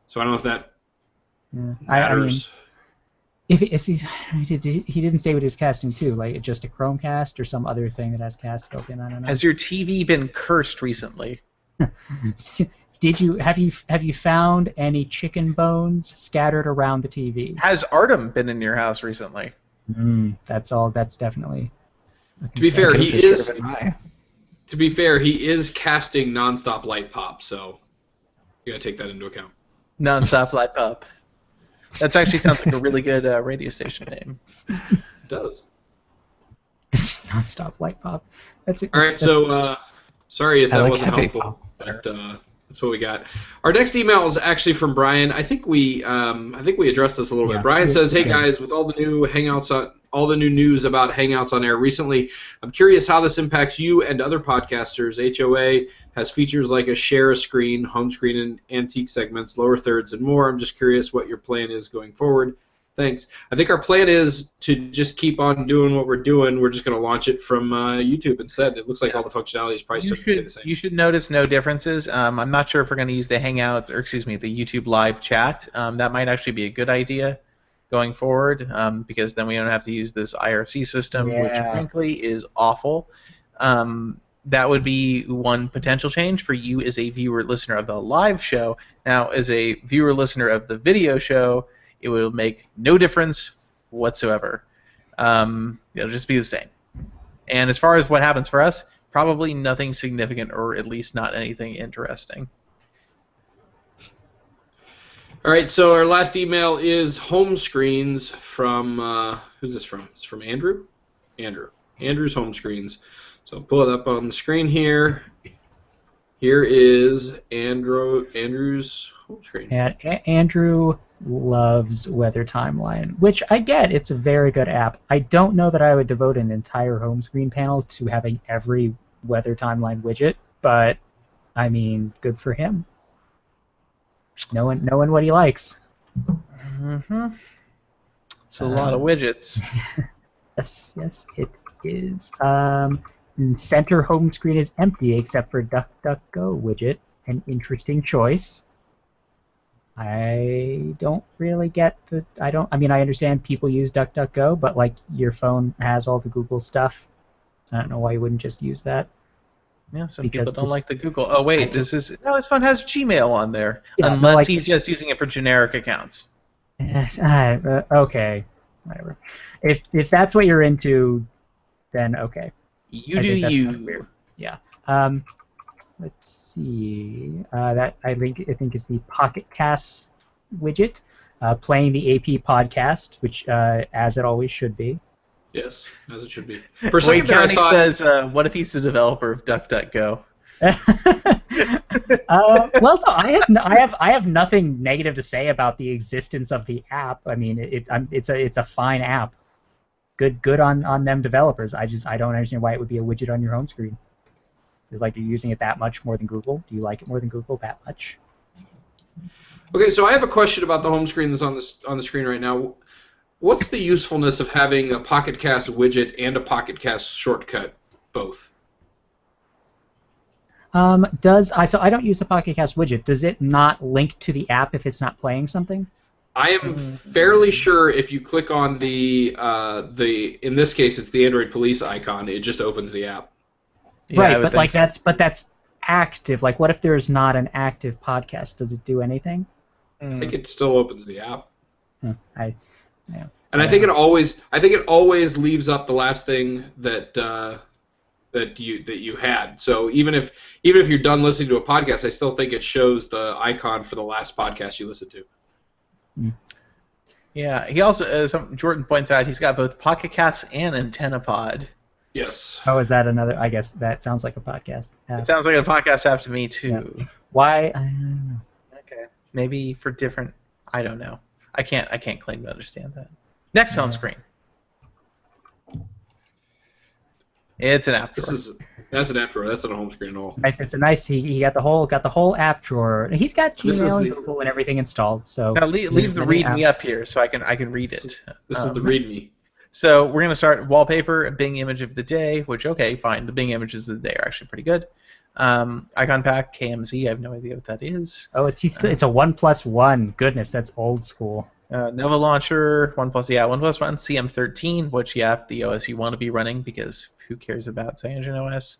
A: So I don't know if that matters.
B: If he didn't say what he was casting to, like just a Chromecast or some other thing that has cast built in. I don't know.
C: Has your TV been cursed recently?
B: Have you found any chicken bones scattered around the TV?
C: Has Artem been in your house recently?
B: That's all. That's definitely.
A: To be fair, he is. To be fair, he is casting nonstop light pop, so you gotta take that into account.
C: Nonstop light pop. That actually sounds like a really good radio station name.
A: It does.
B: Nonstop light pop.
A: All right, so sorry if that wasn't helpful, but that's what we got. Our next email is actually from Brian. I think we addressed this a little bit. Brian says, "Hey guys, with all the new all the new news about Hangouts on Air recently, I'm curious how this impacts you and other podcasters. HOA has features like a share a screen, home screen, and antique segments, lower thirds, and more. I'm just curious what your plan is going forward. Thanks." I think our plan is to just keep on doing what we're doing. We're just going to launch it from YouTube instead. It looks like all the functionality is probably still the same.
C: You should notice no differences. I'm not sure if we're going to use the Hangouts, or the YouTube live chat. That might actually be a good idea going forward, because then we don't have to use this IRC system, which frankly is awful. That would be one potential change for you as a viewer listener of the live show. Now, as a viewer listener of the video show, it will make no difference whatsoever. It'll just be the same. And as far as what happens for us, probably nothing significant, or at least not anything interesting.
A: All right, so our last email is home screens from, who's this from? It's from Andrew? Andrew's home screens. So pull it up on the screen here. Here is Andrew's home screen.
B: And Andrew loves Weather Timeline, which I get. It's a very good app. I don't know that I would devote an entire home screen panel to having every Weather Timeline widget, but, I mean, good for him. Knowing what he likes.
C: It's a lot of widgets.
B: Yes, it is. Center home screen is empty except for DuckDuckGo widget. An interesting choice. I don't really get the. I understand people use DuckDuckGo, but like your phone has all the Google stuff. I don't know why you wouldn't just use that.
C: Yeah, some people don't like the Google. Oh wait, his phone has Gmail on there,
B: Yeah,
C: unless he's just using it for generic accounts.
B: Yes, okay, whatever. If that's what you're into, then okay.
C: You do you.
B: Kind of weird. Yeah. Let's see. That I think is the Pocket Cast widget, playing the AP podcast, which as it always should be.
A: Yes, as it should be. For a second there, I thought...
C: says, what if he's the developer of DuckDuckGo?
B: Well, no, I have nothing negative to say about the existence of the app. I mean, it's a fine app. Good on them developers. I don't understand why it would be a widget on your home screen. Is like you're using it that much more than Google? Do you like it more than Google that much?
A: Okay, so I have a question about the home screen that's on the screen right now. What's the usefulness of having a Pocket Cast widget and a Pocket Cast shortcut, both?
B: So I don't use the Pocket Cast widget. Does it not link to the app if it's not playing something?
A: I am fairly sure if you click on the in this case it's the Android Police icon, it just opens the app.
C: Yeah,
B: right, but like so. that's active. Like, what if there's not an active podcast? Does it do anything?
A: I think it still opens the app.
B: Yeah.
A: And I think it always leaves up the last thing that you had. So even if you're done listening to a podcast, I still think it shows the icon for the last podcast you listened to.
C: Yeah, he also, as Jordan points out, he's got both Pocket Casts and AntennaPod.
A: Yes.
B: Oh, is that another? I guess that sounds like a podcast app.
C: It sounds like a podcast app to me too.
B: Yeah. Why? I don't know.
C: Okay, maybe for different. I don't know. I can't claim to understand that. Next home screen. It's an app drawer.
A: That's an app drawer. That's not a home screen at all.
B: Nice. It's a nice. He got the whole app drawer. He's got Gmail and Google and everything installed. So
C: now leave the README up here so I can read it.
A: This is the README.
C: So we're gonna start wallpaper, Bing image of the day. Which fine. The Bing images of the day are actually pretty good. Icon pack KMZ. I have no idea what that is.
B: Oh, it's a 1+1. Goodness, that's old school.
C: Nova launcher, OnePlus 1 CM13, which the OS you want to be running because who cares about CyanogenOS?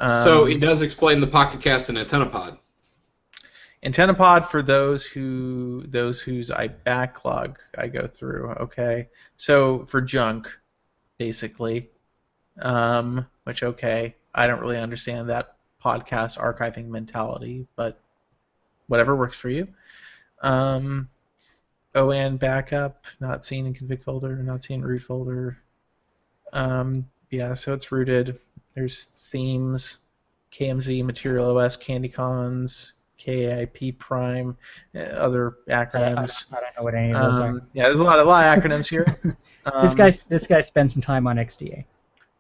A: So it does explain the Pocket Cast and AntennaPod.
C: AntennaPod for those whose backlog I go through. Okay, so for junk, basically, which I don't really understand that podcast archiving mentality, but whatever works for you. ON backup, not seen in config folder, not seen in root folder. So it's rooted. There's themes, KMZ, Material OS, CandyCons, KIP Prime, other acronyms.
B: I don't know what any of those are.
C: Yeah, there's a lot of acronyms here.
B: This guy spends some time on XDA.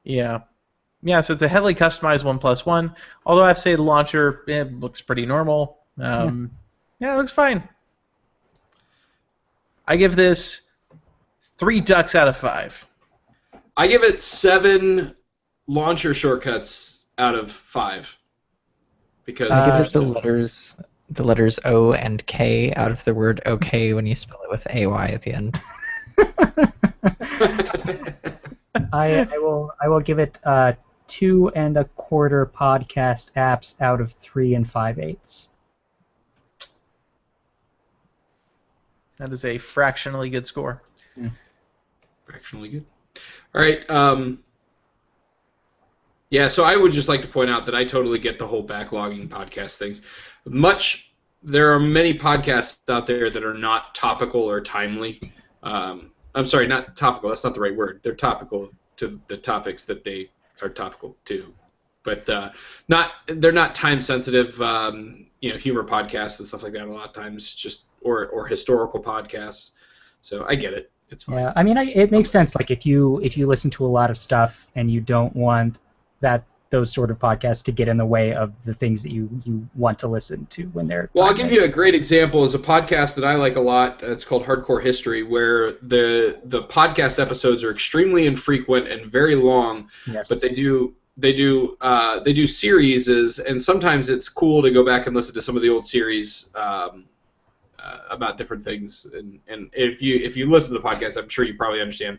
C: Yeah. Yeah, so it's a heavily customized 1+1. Although I have to say the launcher looks pretty normal. Yeah, it looks fine. I give this 3 ducks out of 5.
A: I give it 7 launcher shortcuts out of 5. Because
D: I give it the letters O and K out of the word okay when you spell it with AY at the end.
B: I will give it 2 1/4 podcast apps out of 3 5/8.
C: That is a fractionally good score.
A: Fractionally good. All right. So I would just like to point out that I totally get the whole backlogging podcast things. There are many podcasts out there that are not topical or timely. I'm sorry, not topical. That's not the right word. They're topical to the topics that they are topical to, but they're not time sensitive. Humor podcasts and stuff like that. A lot of times, just or historical podcasts. So I get it. It's fine.
B: Yeah, I mean, it makes sense. Like if you listen to a lot of stuff and you don't want those sort of podcasts to get in the way of the things that you want to listen to when they're.
A: Well, I'll give you a great example. Is a podcast that I like a lot. It's called Hardcore History, where the podcast episodes are extremely infrequent and very long.
B: Yes.
A: But they do series, and sometimes it's cool to go back and listen to some of the old series about different things. And if you listen to the podcast, I'm sure you probably understand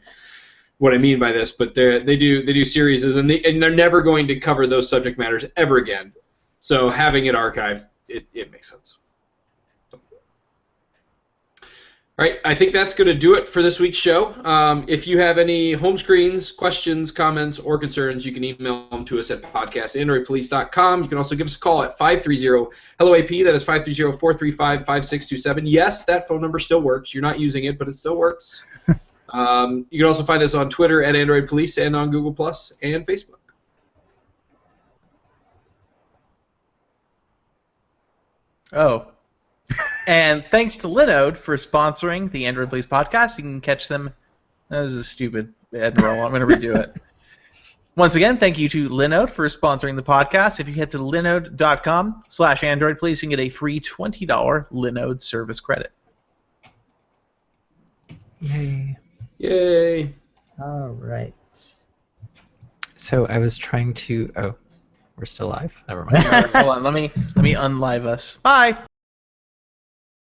A: what I mean by this. But they do series, and they're never going to cover those subject matters ever again. So having it archived, it makes sense. All right, I think that's going to do it for this week's show. If you have any home screens, questions, comments, or concerns, you can email them to us at podcast@androidpolice.com. You can also give us a call at 530-HELLO-AP. That is 530-435-5627. Yes, that phone number still works. You're not using it, but it still works. You can also find us on Twitter at Android Police and on Google Plus and Facebook.
C: Oh. And thanks to Linode for sponsoring the Android Police podcast. You can catch them. This is a stupid Admiral. I'm going to redo it. Once again, thank you to Linode for sponsoring the podcast. If you head to linode.com/AndroidPolice, you can get a free $20 Linode service credit.
B: Yay.
A: Yay.
B: All right.
D: So I was trying to. Oh, we're still live. Never mind.
C: Hold on. Let me unlive us. Bye.